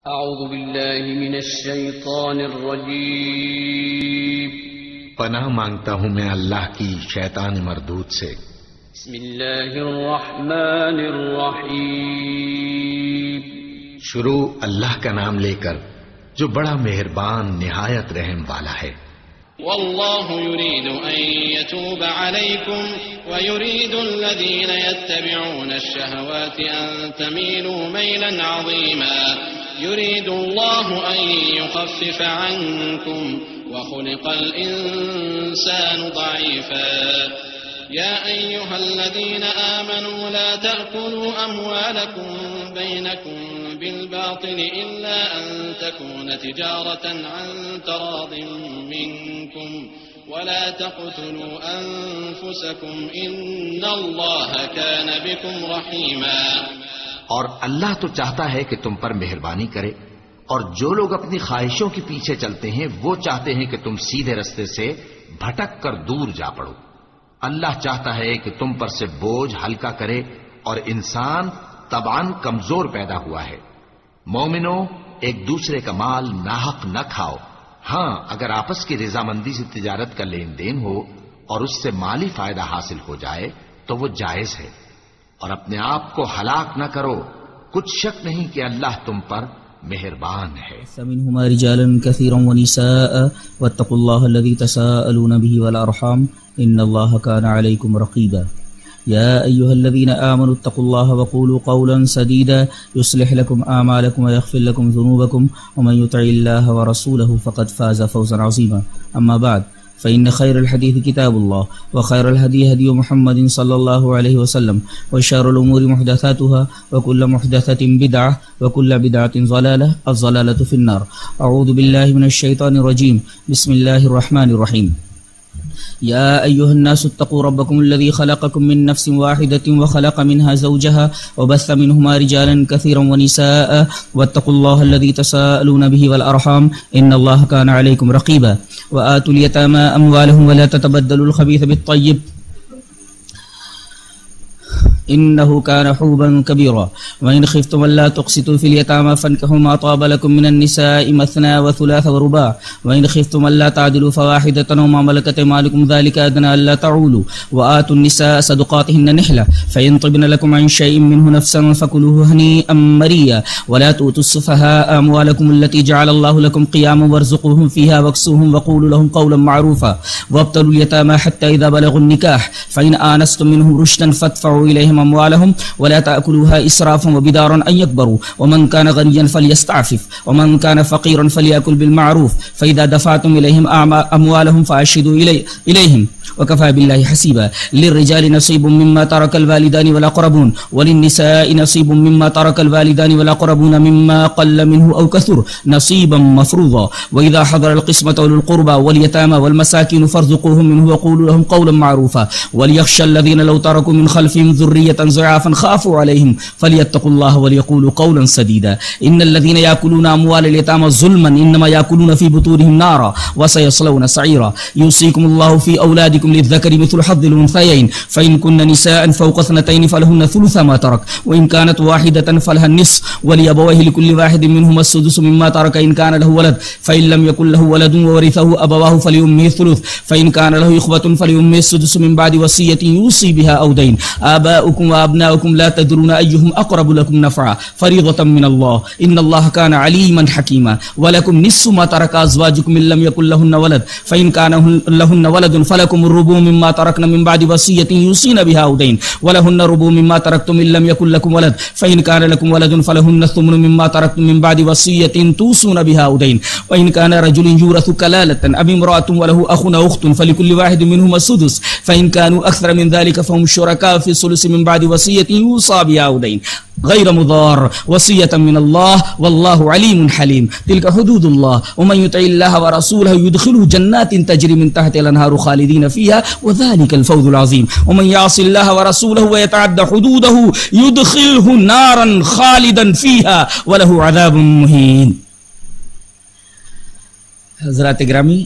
اعوذ باللہ من الشیطان الرجیم پناہ مانگتا ہوں میں اللہ کی شیطان مردود سے۔ بسم اللہ الرحمن الرحیم شروع اللہ کا نام لے کر جو بڑا مہربان نہایت رحم والا ہے۔ واللہ يريد ان يتوب عليكم ويريد الذين يتبعون الشهوات ان تميلوا ميلا عظيما يريد الله ان يخفف عنكم وخلق الانسان ضعيفا يا ايها الذين امنوا لا تاكلوا اموالكم بينكم بالباطل الا ان تكون تجارة عن تراض منكم ولا تقتلوا انفسكم ان الله كان بكم رحيما۔ اور اللہ تو چاہتا ہے کہ تم پر مہربانی کرے، اور جو لوگ اپنی خواہشوں کے پیچھے چلتے ہیں وہ چاہتے ہیں کہ تم سیدھے رستے سے بھٹک کر دور جا پڑو۔ اللہ چاہتا ہے کہ تم پر سے بوجھ ہلکا کرے، اور انسان طبعاً کمزور پیدا ہوا ہے۔ مومنو، ایک دوسرے کا مال ناحق نہ کھاؤ، ہاں اگر آپس کی رضامندی سے تجارت کا لین دین ہو اور اس سے مالی فائدہ حاصل ہو جائے تو وہ جائز ہے، اور اپنے آپ کو ہلاک نہ کرو، کچھ شک نہیں کہ اللہ تم پر مہربان ہے۔ منهما رجالا كثيرا ونساء واتقوا الله الذي تساءلون به والأرحام إن الله كان عليكم رقيبا يا أيها الذين آمنوا اتقوا الله وقولوا قولا سديدا يصلح لكم أعمالكم ويغفر لكم ذنوبكم ومن يطع الله ورسوله فقد فاز فوزا عظيما أما بعد فإن خير الحديث كتاب الله وخير الهدي هدي محمد صلى الله عليه وسلم وشر الأمور محدثاتها وكل محدثة بدعة وكل بدعة ضلالة الضلالة في النار أعوذ بالله من الشيطان الرجيم بسم الله الرحمن الرحيم يا أيها الناس اتقوا ربكم الذي خلقكم من نفس واحدة وخلق منها زوجها وبث منهما رجالا كثيرا ونساء واتقوا الله الذي تساءلون به والأرحام إن الله كان عليكم رقيبا وآتوا اليتامى أموالهم ولا تتبدلوا الخبيث بالطيب إنه كان حوبا كبيرا وإن خفتم ألا تقسطوا في اليتامى فانكحوا ما طاب لكم من النساء مثنى وثلاث ورباع وإن خفتم ألا تعدلوا فواحدة أو ما ملكت أيمانكم ذلك أدنى ألا تعولوا وآتوا النساء صدقاتهن نحلة فإن طبن لكم عن شيء منه نفسا فكلوه هنيئا مريا ولا تؤتوا السفهاء أموالكم التي جعل الله لكم قياما وارزقوهم فيها واكسوهم وقولوا لهم قولا معروفا وابتلوا اليتامى حتى إذا بلغوا النكاح فإن آنستم منهم رشدا فادفعوا إليهم أموالهم ولا تأكلوها إسرافا وبدارا أن يكبروا ومن كان غنيا فليستعفف ومن كان فقيرا فليأكل بالمعروف فإذا دفعتم إليهم أموالهم فأشهدوا إليهم وكفى بالله حسيبا للرجال نصيب مما ترك الوالدان والأقربون وللنساء نصيب مما ترك الوالدان والأقربون مما قل منه أو كثر نصيبا مفروضا وإذا حضر القسمة أولو القربى واليتامى والمساكين فارزقوهم منه وقولوا لهم قولا معروفا وليخشى الذين لو تركوا من خلفهم ذرية ضعافا خافوا عليهم فليتقوا الله وليقولوا قولا سديدا إن الذين يأكلون أموال اليتامى ظلما إنما يأكلون في بطونهم نارا وسيصلون سعيرا يوصيكم الله في أولادكم للذكر مثل حظ الأنثيين فإن كن نساء فوق اثنتين فلهن ثلث ما ترك وإن كانت واحدة فلها النصف ولأبويه لكل واحد منهما السدس مما ترك إن كان له ولد فإن لم يكن له ولد وورثه أبواه فلأمه الثلث فإن كان له إخوة فلأمه السدس من بعد وصية يوصي بها أو دين آباؤكم وأبناؤكم لا تدرون أيهم أقرب لكم نفعا فريضة من الله إن الله كان عليما حكيما ولكم نصف ما ترك أزواجكم إن لم يكن لهن ولد فإن كان لهن ولد فلكم الربع مما تركن من بعد وصية يوصين بها أو دين ولهن ربع مما تركتم إن لم يكن لكم ولد فإن كان لكم ولد فلهن الثمن مما تركتم من بعد وصية توصون بها أو دين وإن كان رجل يورث كلالة أم امرأة وله أخ أو أخت فلكل واحد منهما السدس فإن كانوا أكثر من ذلك فهم شركاء في الثلث من بعد وصية يوصى بها أو دين غير مضار وصية من الله والله عليم حليم تلك حدود الله ومن يطع الله ورسوله يدخله جنات تجري من تحت الأنهار خالدين فيها وذلك الفوز العظيم ومن يعص الله ورسوله ويتعدى حدوده يدخله نارا خالدا فيها وله عذاب مهين۔ حضرات گرامی،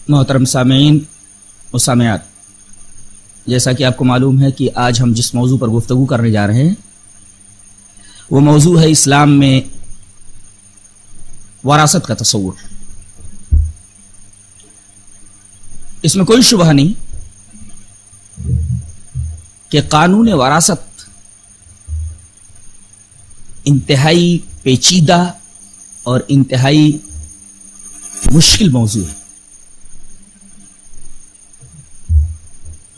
محترم سامعین و سامعات، جیسا کہ آپ کو معلوم ہے کہ آج ہم جس موضوع پر گفتگو کرنے جا رہے ہیں وہ موضوع ہے اسلام میں وراثت کا تصور. اس میں کوئی شبہ نہیں کہ قانون وراثت انتہائی پیچیدہ اور انتہائی مشکل موضوع ہے.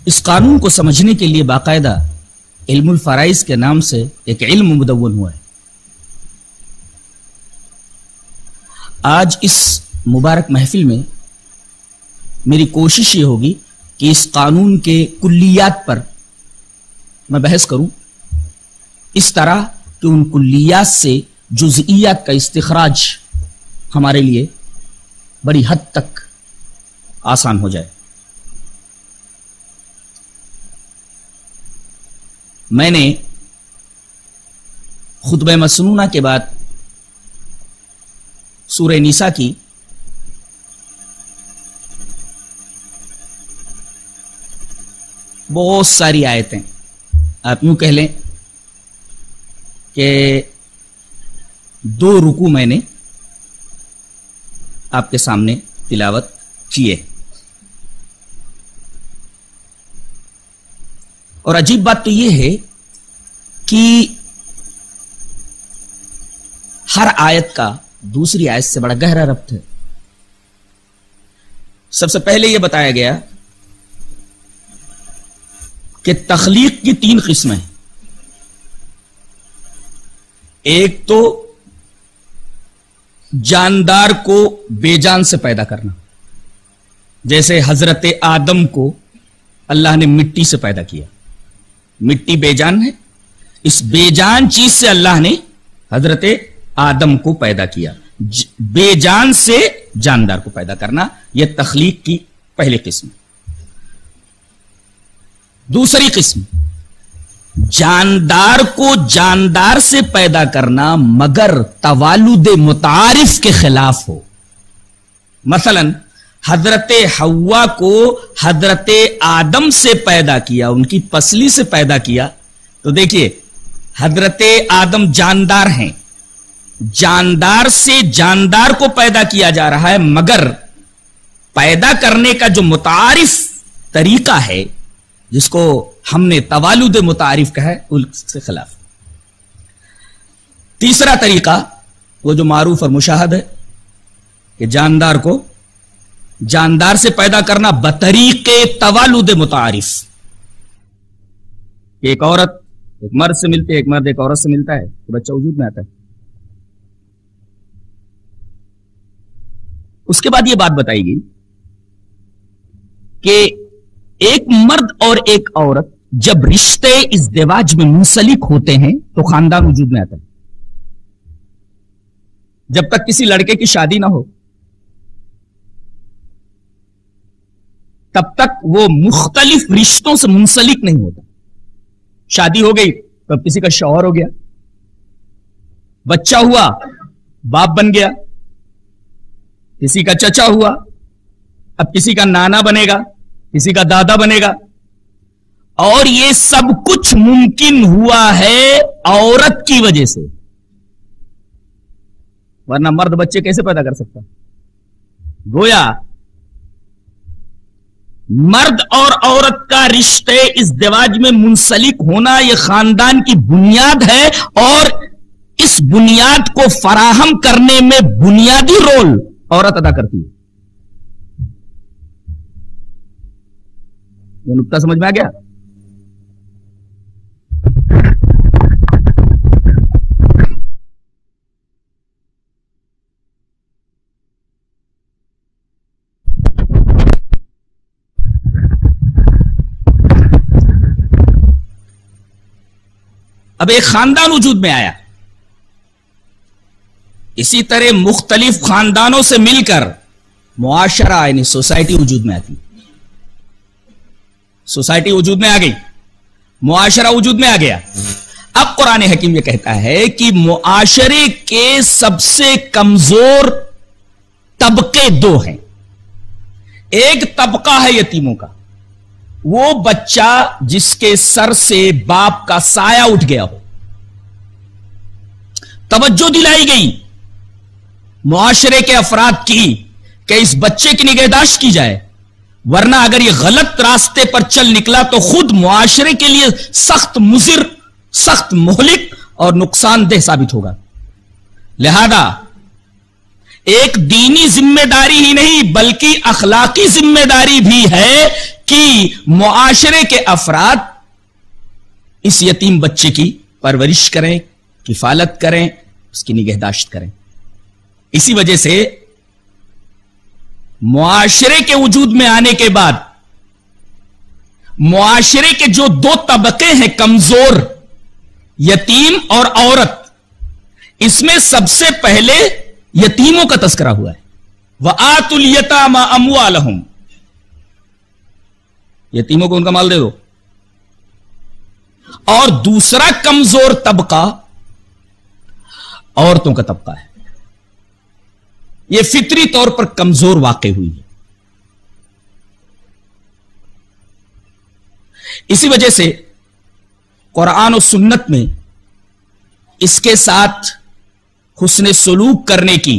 اس قانون کو سمجھنے کے لیے باقاعدہ علم الفرائض کے نام سے ایک علم مدون ہوا ہے. آج اس مبارک محفل میں میری کوشش یہ ہوگی کہ اس قانون کے کلیات پر میں بحث کروں، اس طرح کہ ان کلیات سے جزئیات کا استخراج ہمارے لیے بڑی حد تک آسان ہو جائے. میں نے خطبہ مسنونہ کے بعد سورہ نساء کی بہت ساری آیتیں، آپ یوں کہہ لیں کہ 2 رکوع میں نے آپ کے سامنے تلاوت کیے. اور عجیب بات تو یہ ہے کہ ہر آیت کا دوسری آیت سے بڑا گہرا ربط ہے. سب سے پہلے یہ بتایا گیا کہ تخلیق کی 3 قسمیں ہیں. ایک تو جاندار کو بے جان سے پیدا کرنا، جیسے حضرت آدم کو اللہ نے مٹی سے پیدا کیا. مٹی بے جان ہے، اس بے جان چیز سے اللہ نے حضرت آدم کو پیدا کیا. بے جان سے جاندار کو پیدا کرنا، یہ تخلیق کی پہلی قسم. دوسری قسم جاندار کو جاندار سے پیدا کرنا مگر توالد متعارف کے خلاف ہو. مثلا حضرت حوا کو حضرت آدم سے پیدا کیا، ان کی پسلی سے پیدا کیا، تو دیکھیے حضرت آدم جاندار ہیں، جاندار سے جاندار کو پیدا کیا جا رہا ہے، مگر پیدا کرنے کا جو متعارف طریقہ ہے جس کو ہم نے توالد متعارف کہا ہے اس کے خلاف. تیسرا طریقہ وہ جو معروف اور مشاہد ہے کہ جاندار کو جاندار سے پیدا کرنا بطریق توالد متعارف. ایک عورت ایک مرد سے ملتی ہے، ایک مرد ایک عورت سے ملتا ہے تو بچہ وجود میں آتا ہے. اس کے بعد یہ بات بتائی گئی کہ ایک مرد اور ایک عورت جب رشتے ازدواج میں منسلک ہوتے ہیں تو خاندان وجود میں آتا ہے. جب تک کسی لڑکے کی شادی نہ ہو تب تک وہ مختلف رشتوں سے منسلک نہیں ہوتا. شادی ہو گئی تو اب کسی کا شوہر ہو گیا، بچہ ہوا باپ بن گیا، کسی کا چچا ہوا، اب کسی کا نانا بنے گا، کسی کا دادا بنے گا. اور یہ سب کچھ ممکن ہوا ہے عورت کی وجہ سے، ورنہ مرد بچے کیسے پیدا کر سکتا؟ گویا مرد اور عورت کا رشتے ازدواج میں منسلک ہونا یہ خاندان کی بنیاد ہے، اور اس بنیاد کو فراہم کرنے میں بنیادی رول عورت ادا کرتی ہے. یہ نقطہ سمجھ میں آ گیا؟ اب ایک خاندان وجود میں آیا، اسی طرح مختلف خاندانوں سے مل کر معاشرہ یعنی سوسائٹی وجود میں آتی. سوسائٹی وجود میں آ گئی، معاشرہ وجود میں آ گیا. اب قرآن حکیم یہ کہتا ہے کہ معاشرے کے سب سے کمزور طبقے 2 ہیں. ایک طبقہ ہے یتیموں کا، وہ بچہ جس کے سر سے باپ کا سایہ اٹھ گیا ہو. توجہ دلائی گئی معاشرے کے افراد کی کہ اس بچے کی نگہداشت کی جائے، ورنہ اگر یہ غلط راستے پر چل نکلا تو خود معاشرے کے لیے سخت مضر، سخت مہلک اور نقصان دہ ثابت ہوگا۔ لہذا ایک دینی ذمہ داری ہی نہیں بلکہ اخلاقی ذمہ داری بھی ہے کہ معاشرے کے افراد اس یتیم بچے کی پرورش کریں، کفالت کریں، اس کی نگہداشت کریں۔ اسی وجہ سے معاشرے کے وجود میں آنے کے بعد معاشرے کے جو دو طبقے ہیں کمزور، یتیم اور عورت، اس میں سب سے پہلے یتیموں کا تذکرہ ہوا ہے۔ وَآتُوا الْيَتَامَ أَمْوَالَهُمْ، یتیموں کو ان کا مال دے دو۔ اور دوسرا کمزور طبقہ عورتوں کا طبقہ ہے، یہ فطری طور پر کمزور واقع ہوئی ہے۔ اسی وجہ سے قرآن و سنت میں اس کے ساتھ حسن سلوک کرنے کی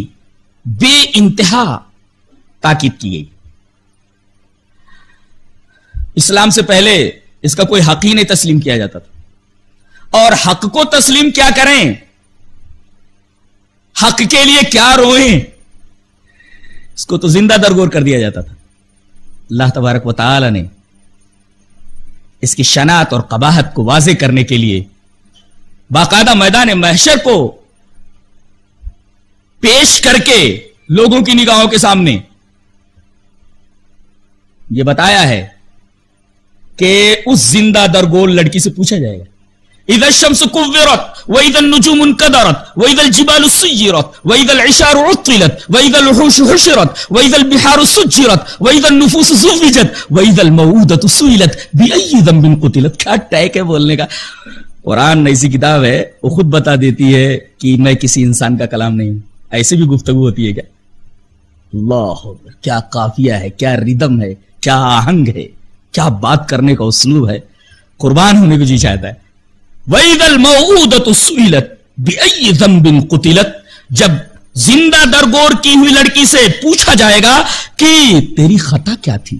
بے انتہا تاکید کی گئی۔ اسلام سے پہلے اس کا کوئی حق ہی نہیں تسلیم کیا جاتا تھا، اور حق کو تسلیم کیا کریں، حق کے لیے کیا روئیں، اس کو تو زندہ درگور کر دیا جاتا تھا۔ اللہ تبارک و تعالی نے اس کی شناعت اور قباحت کو واضح کرنے کے لیے باقاعدہ میدان محشر کو پیش کر کے لوگوں کی نگاہوں کے سامنے یہ بتایا ہے کہ اس زندہ درگول لڑکی سے پوچھا جائے گا، اذا الشمس كورت واذا النجوم انكدرت واذا الجبال سيرت واذا العشار عطلت واذا الوحوش حشرت واذا البحار سجرت واذا النفوس زوجت واذا الموءودة سئلت باي ذنب قتلت۔ کیا ٹیک ہے بولنے کا۔ قرآن ایسی کتاب ہے وہ خود بتا دیتی ہے کہ میں کسی انسان کا کلام نہیں ہوں۔ ایسے بھی گفتگو ہوتی ہے کیا؟ اللہ، کیا قافیہ ہے، کیا ردم ہے، کیا آہنگ ہے، کیا بات کرنے کا اسلوب ہے، قربان ہونے کو جی چاہتا ہے۔ وَإِذَا الْمَوْءُودَةُ سُئِلَتْ بِأَيِّ ذَنبٍ قُتِلَتْ، جب زندہ درگور کی ہوئی لڑکی سے پوچھا جائے گا کہ تیری خطا کیا تھی،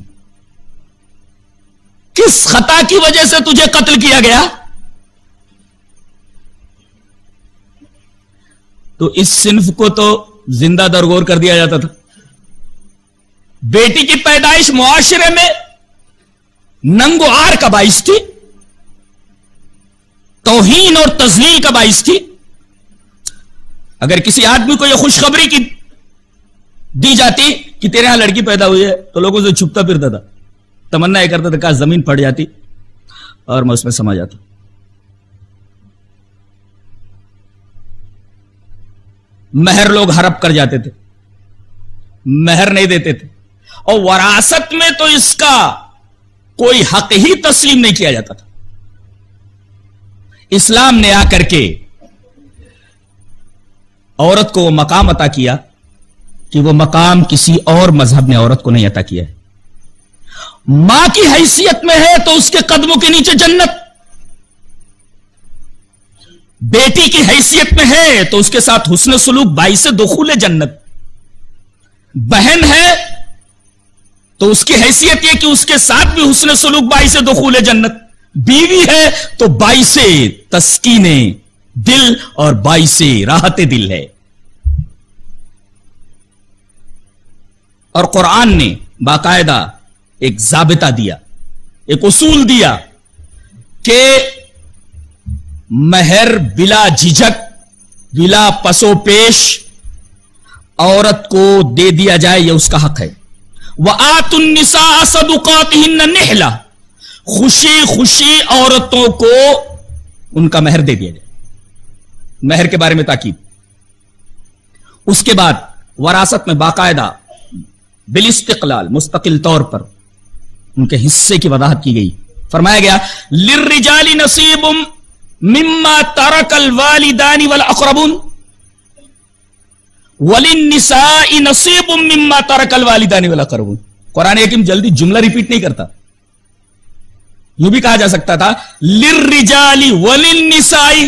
کس خطا کی وجہ سے تجھے قتل کیا گیا، تو اس صنف کو تو زندہ درگور کر دیا جاتا تھا۔ بیٹی کی پیدائش معاشرے میں ننگ و عار کا باعث تھی، توہین اور تذلیل کا باعث تھی۔ اگر کسی آدمی کو یہ خوشخبری کی دی جاتی کہ تیرے یہاں لڑکی پیدا ہوئی ہے تو لوگوں سے چھپتا پھرتا تھا، تمنا یہ کرتا تھا کاش زمین پھٹ جاتی اور میں اس میں سما جاتا۔ مہر لوگ ہڑپ کر جاتے تھے، مہر نہیں دیتے تھے، اور وراثت میں تو اس کا کوئی حق ہی تسلیم نہیں کیا جاتا تھا۔ اسلام نے آ کر کے عورت کو وہ مقام عطا کیا کہ وہ مقام کسی اور مذہب نے عورت کو نہیں عطا کیا ہے۔ ماں کی حیثیت میں ہے تو اس کے قدموں کے نیچے جنت، بیٹی کی حیثیت میں ہے تو اس کے ساتھ حسن سلوک باعث دخول جنت، بہن ہے تو اس کی حیثیت یہ کہ اس کے ساتھ بھی حسن سلوک باعث دخول جنت، بیوی ہے تو باعث تسکین دل اور باعث راحت دل ہے۔ اور قرآن نے باقاعدہ ایک ضابطہ دیا، ایک اصول دیا کہ مہر بلا جھجک، بلا پسو پیش عورت کو دے دیا جائے، یہ اس کا حق ہے۔ وَآتُوا النِّسَاءَ صَدُقَاتِهِنَّ نِحْلَةً، خوشی خوشی عورتوں کو ان کا مہر دے دیا جائے، مہر کے بارے میں تاکید۔ اس کے بعد وراثت میں باقاعدہ بالاستقلال، مستقل طور پر ان کے حصے کی وضاحت کی گئی۔ فرمایا گیا لِلرِّجَالِ نَصِيبٌ مِّمَّا تَرَكَ الْوَالِدَانِ وَالْأَقْرَبُونَ وَلِلنِّسَاءِ نَصِيبٌ مِّمَّا تَرَكَ الْوَالِدَانِ وَالْأَقْرَبُونَ۔ قرآن حکیم جلدی جملہ ریپیٹ نہیں کرتا، یوں بھی کہا جا سکتا تھا لِلرِّجَالِ وَلِلنِّسَاءِ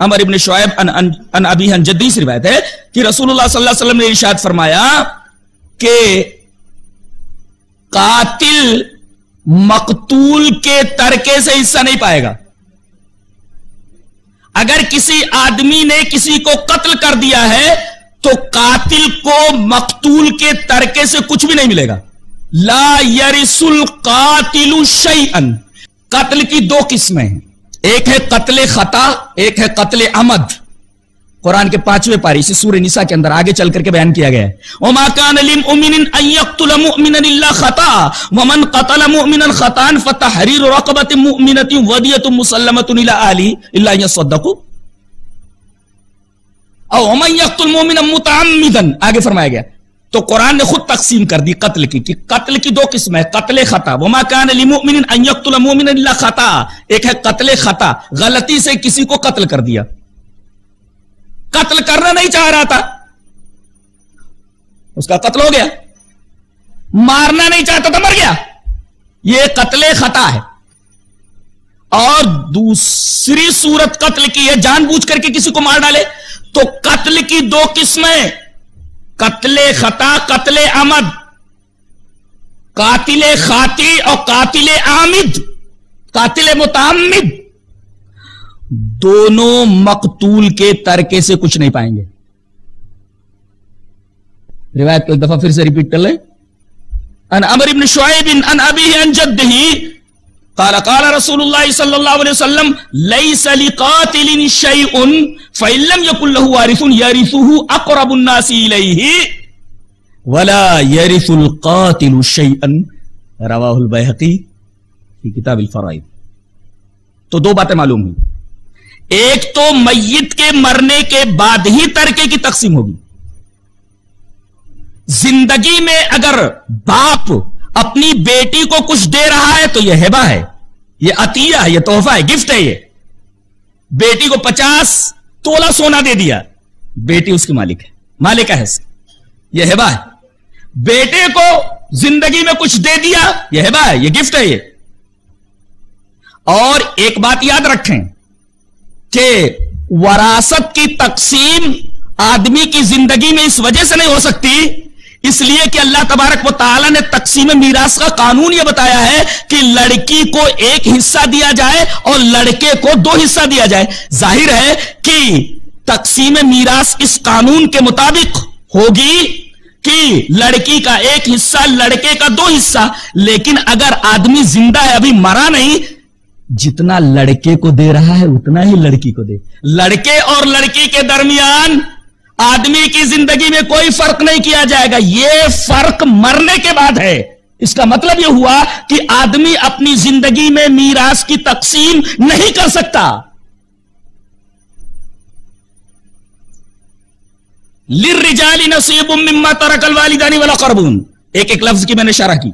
عمر ابن شعیب ان ابی عن جدی سے روایت ہے کہ رسول اللہ صلی اللہ علیہ وسلم نے ارشاد فرمایا کہ قاتل مقتول کے ترکے سے حصہ نہیں پائے گا. اگر کسی آدمی نے کسی کو قتل کر دیا ہے تو قاتل کو مقتول کے ترکے سے کچھ بھی نہیں ملے گا. لا یرث القاتل شیئا. قتل کی دو قسمیں ہیں، ایک ہے قتل خطا، ایک ہے قتل عمد. قرآن کے 5ویں پارے سے سورہ نساء کے اندر آگے چل کر کے بیان کیا گیا ہے. وما كان للمؤمن ان يقتل مؤمنا الا خطا ومن قتل مؤمنا خطا فتحرير رقبة مؤمنة ودية مسلمة الى اهله الا ان يصدقوا او ومن يقتل مؤمنا متعمدا. آگے فرمایا گیا تو قرآن نے خود تقسیم کر دی قتل کی کہ قتل کی دو قسم ہے، قتل خطا. وما كان للمؤمن ان يقتل مؤمنا الا خطا. ایک ہے قتل خطا، غلطی سے کسی کو قتل کر دیا، قتل کرنا نہیں چاہ رہا تھا، اس کا قتل ہو گیا. مارنا نہیں چاہتا تھا، مر گیا. یہ قتل خطا ہے. اور دوسری صورت قتل کی ہے، جان بوجھ کر کے کسی کو مار ڈالے. تو قتل کی دو قسمیں، قتل خطا، قتل عمد. قاتل خاطی اور قاتل عامد، قاتل متعمد، دونوں مقتول کے ترکے سے کچھ نہیں پائیں گے. روایت کو ایک دفعہ پھر سے ریپیٹ کر لیں. ان عمر بن شعیب ان ابیہ عن جدہ قال قال رسول اللہ صلی اللہ علیہ وسلم لیس لقاتل شیء فإن لم يكن له وارث يرثه اقرب الناس الیہ ولا يرث القاتل شیئا. رواہ البیہقی فی کتاب الفرائض. تو دو باتیں معلوم ہوئی. ایک تو میت کے مرنے کے بعد ہی ترکے کی تقسیم ہوگی. زندگی میں اگر باپ اپنی بیٹی کو کچھ دے رہا ہے تو یہ ہبہ ہے، یہ عطیہ ہے، یہ تحفہ ہے، گفٹ ہے. یہ بیٹی کو 50 تولہ سونا دے دیا، بیٹی اس کی مالک ہے، مالک ہے، یہ ہبہ ہے. بیٹے کو زندگی میں کچھ دے دیا، یہ ہبہ ہے، یہ گفٹ ہے. یہ اور ایک بات یاد رکھیں کہ وراثت کی تقسیم آدمی کی زندگی میں اس وجہ سے نہیں ہو سکتی، اس لیے کہ اللہ تبارک و تعالی نے تقسیم میراث کا قانون یہ بتایا ہے کہ لڑکی کو ایک حصہ دیا جائے اور لڑکے کو 2 حصہ دیا جائے. ظاہر ہے کہ تقسیم میراث اس قانون کے مطابق ہوگی کہ لڑکی کا 1 حصہ، لڑکے کا 2 حصہ. لیکن اگر آدمی زندہ ہے، ابھی مرا نہیں، جتنا لڑکے کو دے رہا ہے اتنا ہی لڑکی کو دے. لڑکے اور لڑکی کے درمیان آدمی کی زندگی میں کوئی فرق نہیں کیا جائے گا. یہ فرق مرنے کے بعد ہے. اس کا مطلب یہ ہوا کہ آدمی اپنی زندگی میں میراث کی تقسیم نہیں کر سکتا. للرجال نصیب مما ترک الوالدان والاقربون، ایک لفظ کی میں نے اشارہ کی.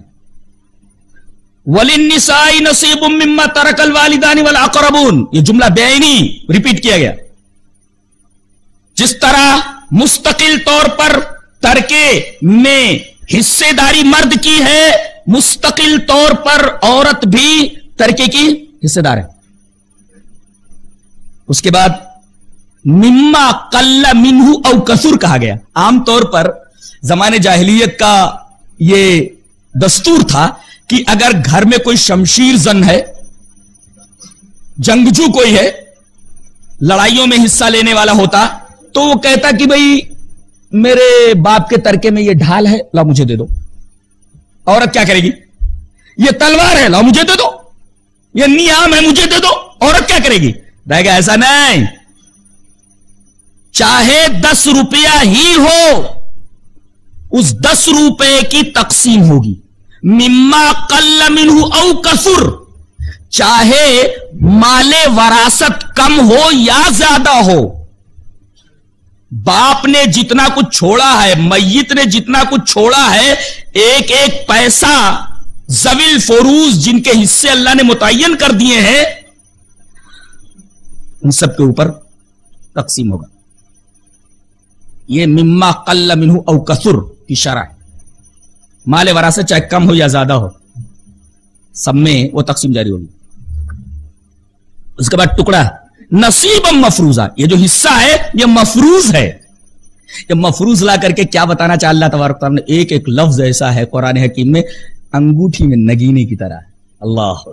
وللنساء نصیب مما ترک الوالدان والاقربون، یہ جملہ بیانی ریپیٹ کیا گیا. جس طرح مستقل طور پر ترکے میں حصے داری مرد کی ہے، مستقل طور پر عورت بھی ترکے کی حصے دار ہے. اس کے بعد مما قل منہ او کثر کہا گیا. عام طور پر زمانے جاہلیت کا یہ دستور تھا کہ اگر گھر میں کوئی شمشیر زن ہے، جنگجو کوئی ہے، لڑائیوں میں حصہ لینے والا ہوتا، تو وہ کہتا کہ بھئی میرے باپ کے ترکے میں یہ ڈھال ہے، لاؤ مجھے دے دو. عورت کیا کرے گی؟ یہ تلوار ہے، لاؤ مجھے دے دو. یہ نیام ہے، مجھے دے دو. عورت کیا کرے گی؟ رہے گا ایسا نہیں. چاہے 10 روپیہ ہی ہو، اس 10 روپے کی تقسیم ہوگی. مما قل منہ او کثر، چاہے مال وراثت کم ہو یا زیادہ ہو. باپ نے جتنا کچھ چھوڑا ہے، میت نے جتنا کچھ چھوڑا ہے، ایک ایک پیسہ ذوی الفروض جن کے حصے اللہ نے متعین کر دیے ہیں، ان سب کے اوپر تقسیم ہوگا. یہ مما قل منہ او کثر کی شرح ہے. مال وراثت چاہے کم ہو یا زیادہ ہو، سب میں وہ تقسیم جاری ہوگی. اس کے بعد ٹکڑا نصیبا مفروضہ، یہ جو حصہ ہے یہ مفروض ہے. یہ مفروض لا کر کے کیا بتانا چاہ اللہ تبارک تعالیٰ نے؟ ایک ایک لفظ ایسا ہے قرآن حکیم میں انگوٹھی میں نگینے کی طرح. اللہ،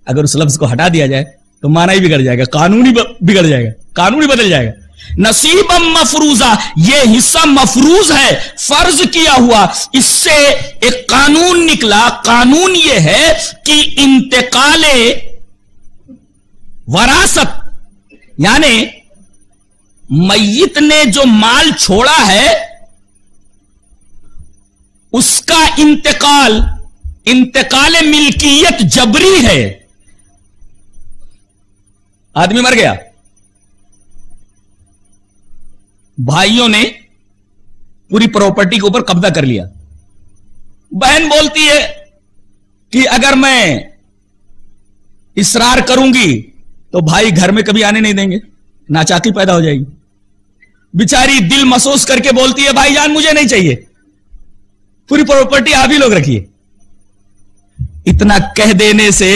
اگر اس لفظ کو ہٹا دیا جائے تو معنی ہی بگڑ جائے گا، قانون ہی بگڑ جائے گا، قانون ہی بدل جائے گا. نصیبا مفروضہ، یہ حصہ مفروض ہے، فرض کیا ہوا. اس سے ایک قانون نکلا. قانون یہ ہے کہ انتقال وراثت، یعنی میت نے جو مال چھوڑا ہے اس کا انتقال ملکیت جبری ہے. آدمی مر گیا، بھائیوں نے پوری پراپرٹی کے اوپر قبضہ کر لیا. بہن بولتی ہے کہ اگر میں اصرار کروں گی تو بھائی گھر میں کبھی آنے نہیں دیں گے، ناچاکی پیدا ہو جائے گی. بیچاری دل محسوس کر کے بولتی ہے بھائی جان مجھے نہیں چاہیے، پوری پراپرٹی آپ ہی لوگ رکھیے. اتنا کہہ دینے سے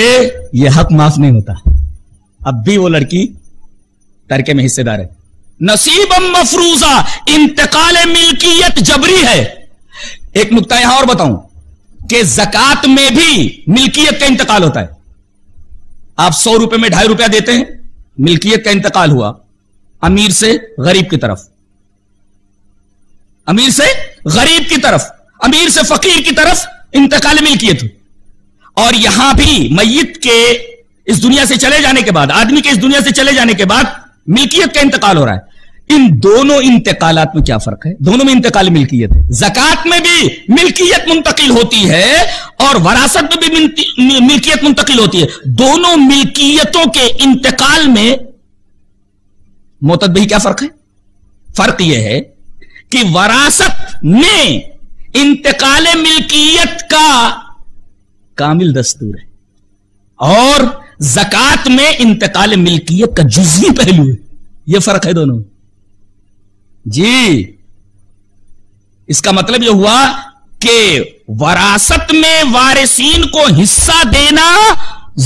یہ حق معاف نہیں ہوتا، اب بھی وہ لڑکی ترکے میں حصے دار ہے. نصیبا مفروضہ، انتقال ملکیت جبری ہے. ایک نقطہ یہاں اور بتاؤں کہ زکات میں بھی ملکیت کا انتقال ہوتا ہے. آپ 100 روپے میں 2.5 روپیہ دیتے ہیں، ملکیت کا انتقال ہوا امیر سے غریب کی طرف، امیر سے غریب کی طرف، امیر سے فقیر کی طرف انتقال ملکیت. اور یہاں بھی میت کے اس دنیا سے چلے جانے کے بعد، آدمی کے اس دنیا سے چلے جانے کے بعد ملکیت کا انتقال ہو رہا ہے. ان دونوں انتقالات میں کیا فرق ہے؟ دونوں میں انتقال ملکیت ہے. زکات میں بھی ملکیت منتقل ہوتی ہے اور وراثت میں بھی ملکیت منتقل ہوتی ہے. دونوں ملکیتوں کے انتقال میں معتدبی کیا فرق ہے؟ فرق یہ ہے کہ وراثت میں انتقال ملکیت کا کامل دستور ہے اور زکات میں انتقال ملکیت کا جزوی پہلو ہے. یہ فرق ہے دونوں. جی، اس کا مطلب یہ ہوا کہ وراثت میں وارثین کو حصہ دینا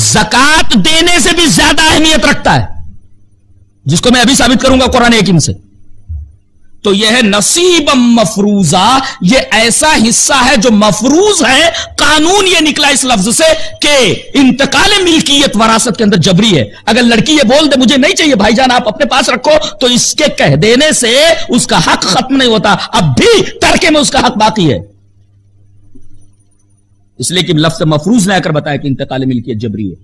زکات دینے سے بھی زیادہ اہمیت رکھتا ہے، جس کو میں ابھی ثابت کروں گا قرآن حکیم سے. تو یہ ہے نصیبا مفروضہ، یہ ایسا حصہ ہے جو مفروض ہے. قانون یہ نکلا اس لفظ سے کہ انتقال ملکیت وراثت کے اندر جبری ہے. اگر لڑکی یہ بول دے مجھے نہیں چاہیے بھائی جان آپ اپنے پاس رکھو، تو اس کے کہہ دینے سے اس کا حق ختم نہیں ہوتا، اب بھی ترکے میں اس کا حق باقی ہے. اس لیے کہ لفظ مفروض نے آ کر بتایا کہ انتقال ملکیت جبری ہے.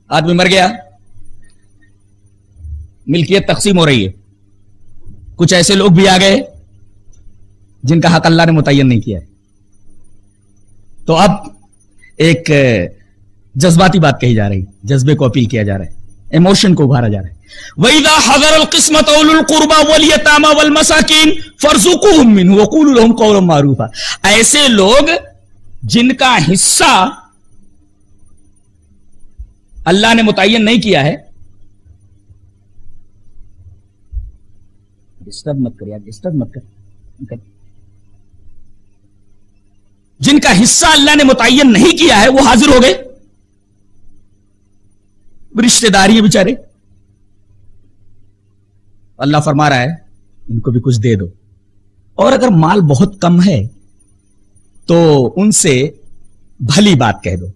آدمی مر گیا، ملکیت تقسیم ہو رہی ہے. کچھ ایسے لوگ بھی آ گئے جن کا حق اللہ نے متعین نہیں کیا ہے. تو اب ایک جذباتی بات کہی جا رہی، جذبے کو اپیل کیا جا رہا ہے، ایموشن کو ابھارا جا رہا ہے. وَإِذَا حَضَرَ الْقِسْمَةَ أُولُو الْقُرْبَى وَالْيَتَامَى وَالْمَسَاكِينَ فَارْزُقُوهُم مِّنْهُ وَقُولُوا لَهُمْ قَوْلًا مَّعْرُوفًا. ایسے لوگ جن کا حصہ اللہ نے متعین نہیں کیا ہے، ڈسٹرب مت کر یار، ڈسٹرب مت کر. جن کا حصہ اللہ نے متعین نہیں کیا ہے وہ حاضر ہو گئے، رشتے داری ہے بیچارے. اللہ فرما رہا ہے ان کو بھی کچھ دے دو. اور اگر مال بہت کم ہے تو ان سے بھلی بات کہہ دو،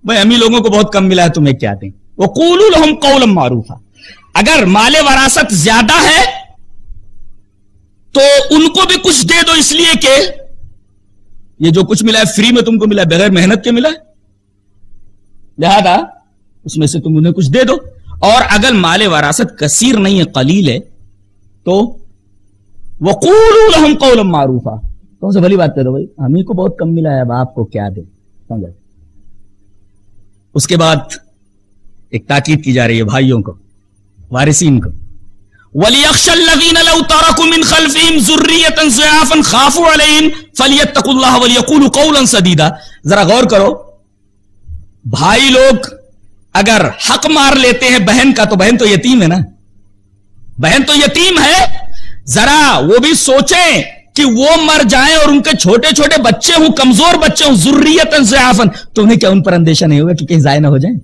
بھائی امی لوگوں کو بہت کم ملا ہے تمہیں کیا دیں. وَقُولُوا لَهُمْ قَوْلًا مَّعْرُوفًا. اگر مال وراثت زیادہ ہے تو ان کو بھی کچھ دے دو، اس لیے کہ یہ جو کچھ ملا ہے فری میں تم کو ملا ہے، بغیر محنت کے ملا ہے، لہذا اس میں سے تم انہیں کچھ دے دو. اور اگر مال وراثت کثیر نہیں ہے، قلیل ہے، تو وَقُولُوا لَهُمْ قَوْلًا مَّعْرُوفًا. تو ان سے بھلی بات کہہ دو، بھائی ہمیں کو بہت کم ملا ہے، اب آپ کو کیا دیں. سمجھا؟ اس کے بعد ایک تاکید کی جا رہی ہے بھائیوں کو، وارثین کو. وَلْيَخْشَ الَّذِينَ لَوْ تَرَكُوا مِنْ خَلْفِهِمْ ذُرِّيَّةً ضِعَافًا خَافُوا عَلَيْهِمْ فَلْيَتَّقُوا اللَّهَ وَلْيَقُولُوا قَوْلًا سَدِيدًا. ذرا غور کرو، بھائی لوگ اگر حق مار لیتے ہیں بہن کا تو بہن تو یتیم ہے نا، بہن تو یتیم ہے. ذرا وہ بھی سوچیں کہ وہ مر جائیں اور ان کے چھوٹے چھوٹے بچے ہوں، کمزور بچے ہوں، ذریۃ ضعافن، تو انہیں کیا ان پر اندیشہ نہیں ہوگا کہ کہیں ضائع نہ ہو جائیں؟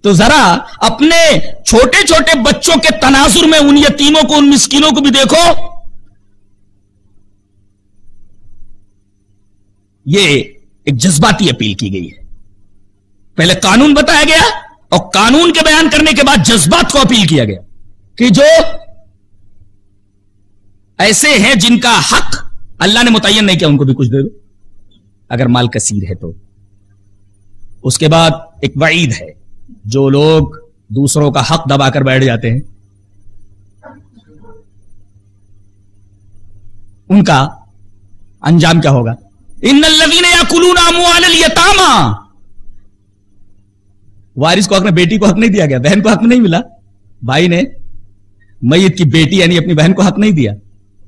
تو ذرا اپنے چھوٹے چھوٹے بچوں کے تناظر میں ان یتیموں کو، ان مسکینوں کو بھی دیکھو. یہ ایک جذباتی اپیل کی گئی ہے. پہلے قانون بتایا گیا اور قانون کے بیان کرنے کے بعد جذبات کو اپیل کیا گیا کہ جو ایسے ہیں جن کا حق اللہ نے متعین نہیں کیا ان کو بھی کچھ دے دو اگر مال کثیر ہے تو. اس کے بعد ایک وعید ہے، جو لوگ دوسروں کا حق دبا کر بیٹھ جاتے ہیں ان کا انجام کیا ہوگا. ان الذین یاکلون اموال الیتامی، وارث کو حق نہیں، بیٹی کو حق نہیں دیا گیا، بہن کو حق نہیں ملا، بھائی نے میت کی بیٹی یعنی اپنی بہن کو حق نہیں دیا،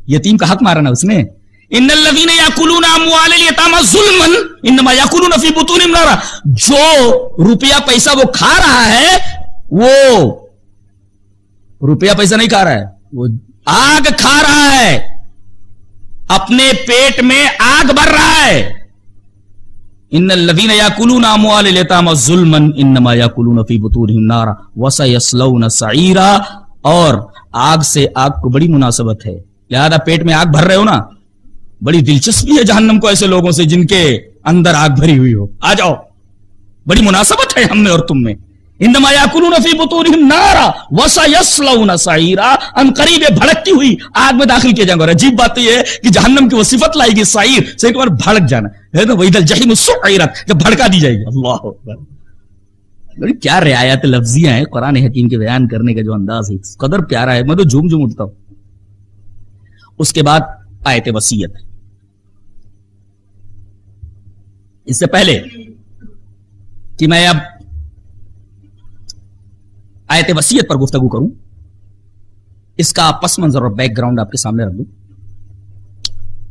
یتیم کا حق مارا نا اس نے. ان الذین یاکلون اموال الیتامی ظلما انما یاکلون فی بطونہم نارا، جو روپیہ پیسہ وہ کھا رہا ہے وہ روپیہ پیسہ نہیں کھا رہا ہے، وہ آگ کھا رہا ہے، اپنے پیٹ میں آگ بھر رہا ہے. ان الذین یاکلون اموال الیتامی ظلما انما یاکلون فی بطونہم نارا وسیصلون سعیرا، اور آگ سے آگ کو بڑی مناسبت ہے، لہذا پیٹ میں آگ بھر رہے ہو نا، بڑی دلچسپی ہے جہنم کو ایسے لوگوں سے جن کے اندر آگ بھری ہوئی ہو، آ جاؤ، بڑی مناسبت ہے ہم میں اور تم میں. انما یاکلون فی بطونہم نارا وسیصلون سعیرا، ان قریب بھڑکتی ہوئی آگ میں داخل کیے جائیں گے. اور عجیب بات یہ ہے کہ جہنم کی وہ صفت لائے گی سعیر سے، ایک بار بھڑک جانا ہے نا، وَإِذَا الْجَحِيمُ سُعِّرَتْ، جب بھڑکا دی جائے گی. اللہ اکبر، کیا رعایت لفظیاں ہیں قرآن حکیم کے بیان کرنے کا جو انداز ہے، قدر پیارا ہے، میں تو جھوم جھوم اٹھتا ہوں. اس کے بعد آیت وصیت. اس سے پہلے کہ میں اب آیت وصیت پر گفتگو کروں، اس کا پس منظر اور بیک گراؤنڈ آپ کے سامنے رکھ دوں.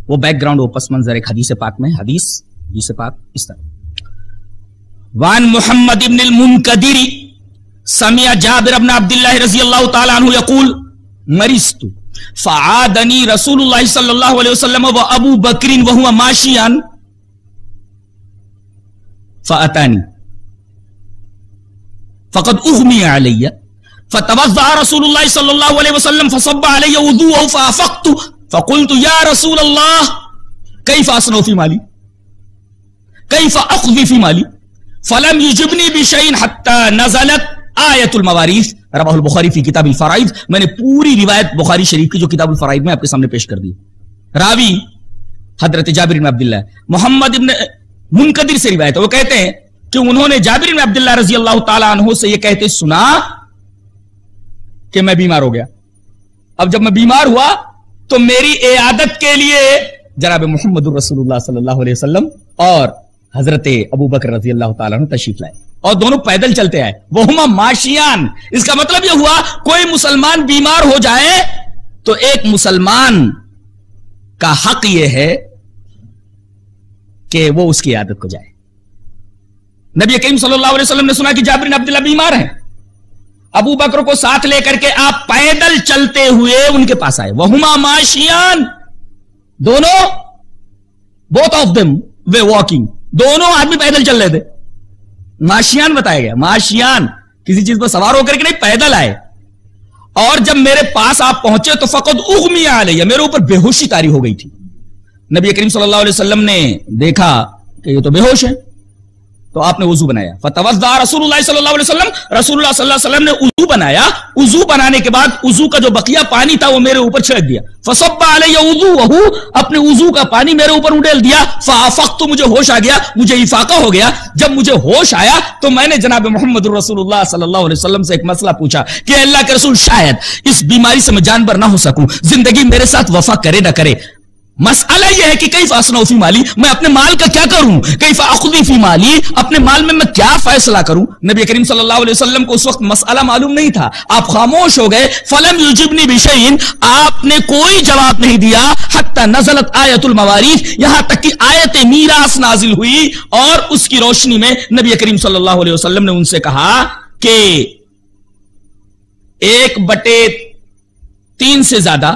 وہ بیک گراؤنڈ، وہ پس منظر ایک حدیث پاک میں، حدیث پاک اس طرح: وعن محمد بن المنکدر سمع جابر بن عبد اللہ رضی اللہ تعالی عنہ یقول مرضت فعادنی رسول اللہ صلی اللہ علیہ وسلم و ابو بکر وهو ماشیا فاتانی فقد اغمی علی فتوضأ رسول اللہ صلی اللہ علیہ وسلم فصب علی وضوءه فافقت فقلت یا رسول اللہ کیف اصنع فی مالی کیف اقضی فی مالی فلم یجبنی بشیء حتی نزلت آیت الموارث. رواہ البخاری فی کتاب الفرائض. میں نے پوری روایت بخاری شریف کی جو کتاب الفرائض میں آپ کے سامنے پیش کر دی. راوی حضرت جابر بن عبداللہ، محمد بن منکدر سے روایت ہے، وہ کہتے ہیں کہ انہوں نے جابر بن عبداللہ رضی اللہ تعالی عنہ سے یہ کہتے سنا کہ میں بیمار ہو گیا. اب جب میں بیمار ہوا تو میری عیادت کے لیے جناب محمد رسول اللہ صلی اللہ علیہ وسلم اور حضرت ابو بکر رضی اللہ تعالیٰ عنہ تشریف لائے اور دونوں پیدل چلتے آئے. وہما ماشیان، اس کا مطلب یہ ہوا کوئی مسلمان بیمار ہو جائے تو ایک مسلمان کا حق یہ ہے کہ وہ اس کی عادت کو جائے. نبی کریم صلی اللہ علیہ وسلم نے سنا کہ جابر بن عبداللہ بیمار ہیں، ابو بکر کو ساتھ لے کر کے آپ پیدل چلتے ہوئے ان کے پاس آئے. وہما ماشیان، دونوں both of them way walking, دونوں آدمی پیدل چل رہے تھے. ماشیان بتایا گیا، ماشیان کسی چیز پر سوار ہو کر کے نہیں، پیدل آئے. اور جب میرے پاس آپ پہنچے تو فقط اغمی علیہ، میرے اوپر بے ہوشی طاری ہو گئی تھی. نبی کریم صلی اللہ علیہ وسلم نے دیکھا کہ یہ تو بے ہوش ہے تو آپ نے وضو بنایا. فتوضا رسول اللہ صلی اللہ علیہ وسلم، رسول اللہ صلی اللہ علیہ وسلم نے وضو بنایا. وضو بنانے کے بعد وضو کا جو بقیہ پانی تھا وہ میرے اوپر چھڑک دیا. فصب علی وضوءہ، اپنے وضو کا پانی میرے اوپر اڈیل دیا. فافقت، مجھے ہوش آ گیا، مجھے افاقہ ہو گیا. جب مجھے ہوش آیا تو میں نے جناب محمد رسول اللہ صلی اللہ علیہ وسلم سے ایک مسئلہ پوچھا کہ اللہ کے رسول شاید اس بیماری سے میں جانبر نہ ہو سکوں، زندگی میرے ساتھ وفا کرے نہ کرے. مسئلہ یہ ہے کہ کیف اصنع فی مالی، میں اپنے مال کا کیا کروں، کیف اقضی فی مالی، اپنے مال میں کیا فیصلہ کروں. نبی کریم صلی اللہ علیہ وسلم کو اس وقت مسئلہ معلوم نہیں تھا، آپ خاموش ہو گئے. فلم یجبنی بشیء، آپ نے کوئی جواب نہیں دیا. حتی نزلت آیت الموارث، یہاں تک کہ آیت میراث نازل ہوئی اور اس کی روشنی میں نبی کریم صلی اللہ علیہ وسلم نے ان سے کہا کہ 1/3 سے زیادہ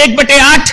1/8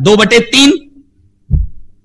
2/3।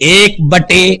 1/6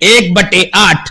1/8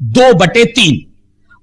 2/3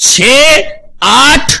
6, 8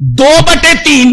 2/3,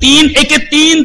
3 1 3,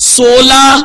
16,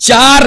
4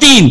3,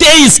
23।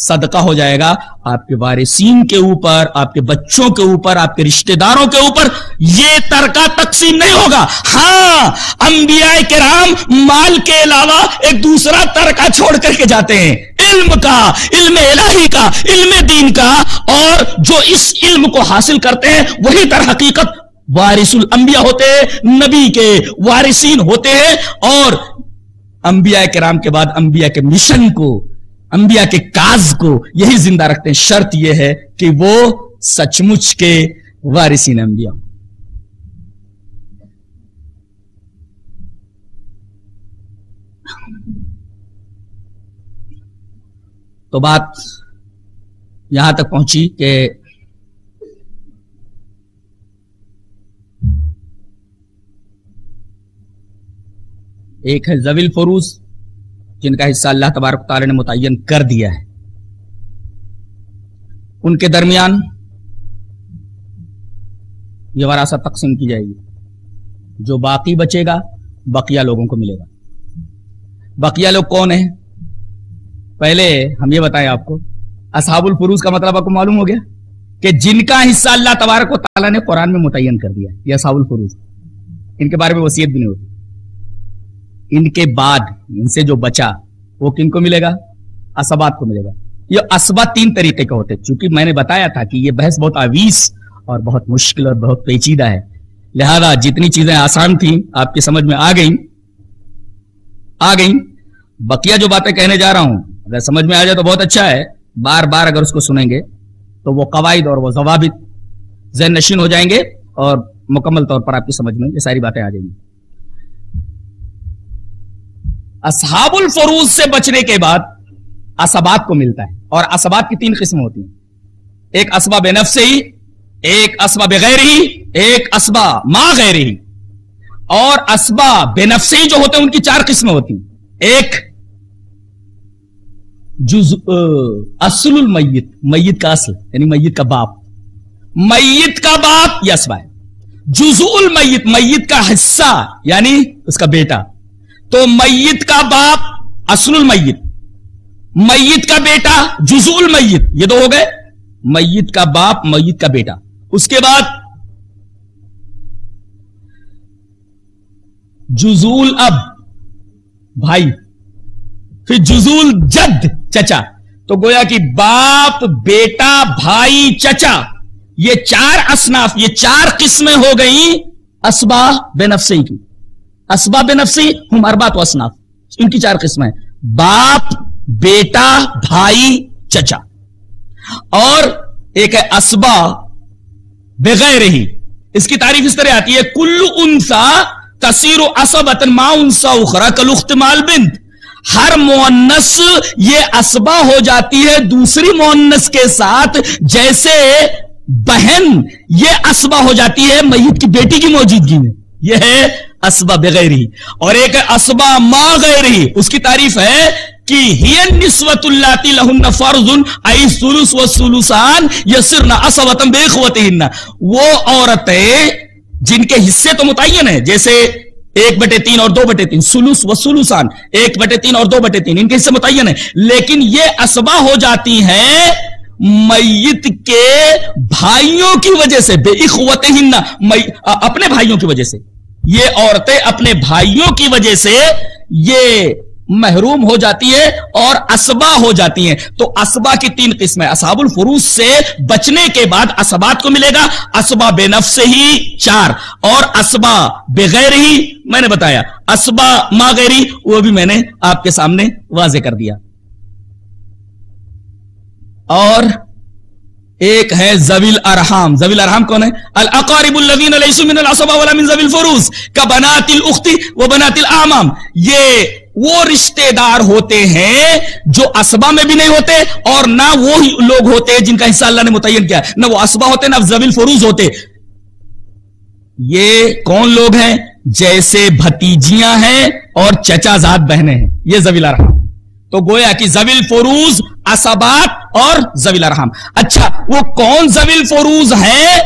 صدقہ ہو جائے گا آپ کے وارثین کے اوپر، آپ کے بچوں کے اوپر، آپ کے رشتہ داروں کے اوپر یہ ترکہ تقسیم نہیں ہوگا۔ ہاں، انبیاء کرام مال کے علاوہ ایک دوسرا ترکہ چھوڑ کر کے جاتے ہیں، علم کا، علم الہی کا، علم دین کا، اور جو اس علم کو حاصل کرتے ہیں وہی در حقیقت وارث الانبیاء ہوتے ہیں، نبی کے وارثین ہوتے ہیں، اور انبیاء کرام کے بعد انبیاء کے مشن کو، انبیاء کے کاز کو یہی زندہ رکھتے ہیں۔ شرط یہ ہے کہ وہ سچ مچ کے وارثین انبیاء۔ تو بات یہاں تک پہنچی کہ ایک ہے ذوی الفروض جن کا حصہ اللہ تبارک تعالی نے متعین کر دیا ہے، ان کے درمیان یہ وراثت تقسیم کی جائے گی، جو باقی بچے گا بقیہ لوگوں کو ملے گا۔ بقیہ لوگ کون ہیں؟ پہلے ہم یہ بتائیں آپ کو، اصحاب الفروض کا مطلب آپ کو معلوم ہو گیا کہ جن کا حصہ اللہ تبارک و تعالیٰ نے قرآن میں متعین کر دیا، یہ اصحاب الفروض، ان کے بارے میں وصیت بھی نہیں ہوتی۔ ان کے بعد ان سے جو بچا وہ کن کو ملے گا؟ عصبات کو ملے گا۔ یہ عصبات تین طریقے کے ہوتے ہیں، چونکہ میں نے بتایا تھا کہ یہ بحث بہت عویص اور بہت مشکل اور بہت پیچیدہ ہے، لہذا جتنی چیزیں آسان تھیں آپ کی سمجھ میں آ گئیں۔ بقیہ جو باتیں کہنے جا رہا ہوں اگر سمجھ میں آ جائے تو بہت اچھا ہے، بار بار اگر اس کو سنیں گے تو وہ قواعد اور وہ ضوابط ذہن نشین ہو جائیں گے اور مکمل طور پر آپ کی سمجھ میں یہ ساری باتیں آ جائیں گی۔ اصحاب الفروض سے بچنے کے بعد عصبات کو ملتا ہے، اور عصبات کی تین قسم ہوتی ہیں، ایک عصبہ بے نفس ہی، ایک عصبہ بغیر ہی، ایک عصبہ ما غیر ہی۔ اور عصبہ بے نفس ہی جو ہوتے ہیں ان کی چار قسمیں ہوتی ہیں، ایک اصل المیت، میت کا اصل یعنی میت کا باپ، میت کا باپ یہ عصبہ ہے۔ جزء المیت، میت کا حصہ یعنی اس کا بیٹا، تو میت کا باپ اصل المیت، میت کا بیٹا جزء المیت، یہ دو ہو گئے، میت کا باپ میت کا بیٹا۔ اس کے بعد جزء الاب بھائی، پھر جزء الجد چچا۔ تو گویا کہ باپ، بیٹا، بھائی، چچا، یہ چار اصناف، یہ چار قسمیں ہو گئیں اسبا بے نفسی کی۔ اسبا بے نفسی ہم اربعۃ اصناف، ان کی چار قسمیں، باپ، بیٹا، بھائی، چچا۔ اور ایک ہے اسبا بغیر ہی، اس کی تعریف اس طرح آتی ہے، کل انثى تصیر عصبۃ مع انثى اخرى کالاخت مع البنت، ہر مؤنث یہ اسبا ہو جاتی ہے دوسری مؤنث کے ساتھ، جیسے بہن یہ اسبا ہو جاتی ہے میت کی بیٹی کی موجودگی میں، یہ ہے اسبا بغیر ہی۔ اور ایک ہے اسبا ما غیر ہی، اس کی تعریف ہے کہ ہی النسوۃ اللاتی لہن فرض ای الثلث والثلثان یصرن عصبۃ باخوتہن، وہ عورتیں جن کے حصے تو متعین ہیں، جیسے 1/3 اور 2/3، ثلث و ثلثان، 1/3 اور 2/3 ان کے حصے متعین ہیں، لیکن یہ اسبا ہو جاتی ہیں میت کے بھائیوں کی وجہ سے، بے اخوتہن، اپنے بھائیوں کی وجہ سے، یہ عورتیں اپنے بھائیوں کی وجہ سے یہ محروم ہو جاتی ہے اور اسبا ہو جاتی ہیں۔ تو اسبا کی تین قسمیں، اصحاب الفروض سے بچنے کے بعد اسبات کو ملے گا، اسبا بے نفس ہی 4، اور اسبا بغیر ہی میں نے بتایا، اسبا ما غیری وہ بھی میں نے آپ کے سامنے واضح کر دیا۔ اور ایک ہے ذوی الارحام۔ ذوی الارحام کون ہے؟ الاقارب الذین لیسوا من العصبہ ولا من ذوی الفروض کبنات الاخت وبنات الاعمام، یہ وہ رشتہ دار ہوتے ہیں جو اسبا میں بھی نہیں ہوتے، اور نہ وہ لوگ ہوتے جن کا حصہ اللہ نے متعین کیا، نہ وہ اسبا ہوتے نہ ذوی الفروض ہوتے۔ یہ کون لوگ ہیں؟ جیسے بھتیجیاں ہیں اور چچا زاد بہنیں ہیں، یہ ذوی الارحام۔ تو گویا کہ ذوی الفروض، عصبات اور ذوی الارحام۔ اچھا، وہ کون ذوی الفروض ہیں